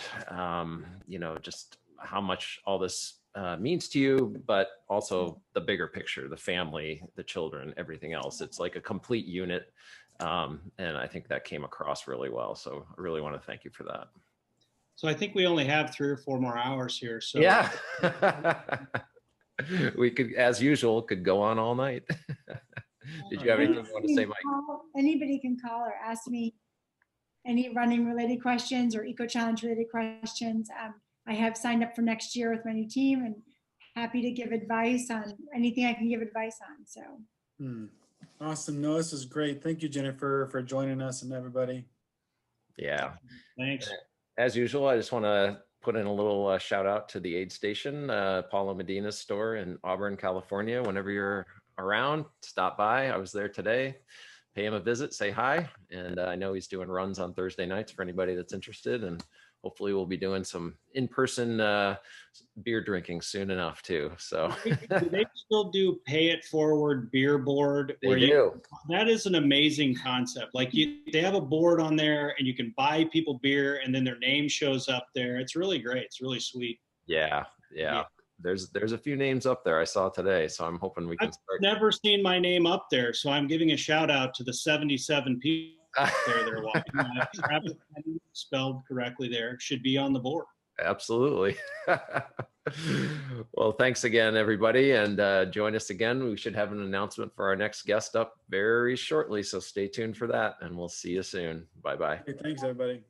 you know, just how much all this means to you, but also the bigger picture, the family, the children, everything else. It's like a complete unit. And I think that came across really well. So I really want to thank you for that. So I think we only have 3 or 4 more hours here. So yeah, we could, as usual, could go on all night. Did you have anything you want to say, Mike? Anybody can call or ask me any running related questions or eco challenge related questions. I have signed up for next year with my new team and happy to give advice on anything I can give advice on. So. Awesome. No, this is great. Thank you, Jennifer, for joining us and everybody. Yeah. thanks. As usual, I just want to put in a little shout out to the aid station, Paula Medina's store in Auburn, California. Whenever you're around, stop by. I was there today. Pay him a visit, say hi. And I know he's doing runs on Thursday nights for anybody that's interested. And hopefully we'll be doing some in-person beer drinking soon enough too. So do they still do pay it forward beer board? They do. That is an amazing concept. Like they have a board on there and you can buy people beer and then their name shows up there. It's really great. It's really sweet. Yeah. There's a few names up there I saw today, so I'm hoping we can start. I've never seen my name up there, so I'm giving a shout out to the 77 people there they're watching. Travis spelled correctly there should be on the board. Absolutely. Well, thanks again, everybody, and join us again. We should have an announcement for our next guest up very shortly, so stay tuned for that, and we'll see you soon. Bye-bye. Hey, thanks, everybody.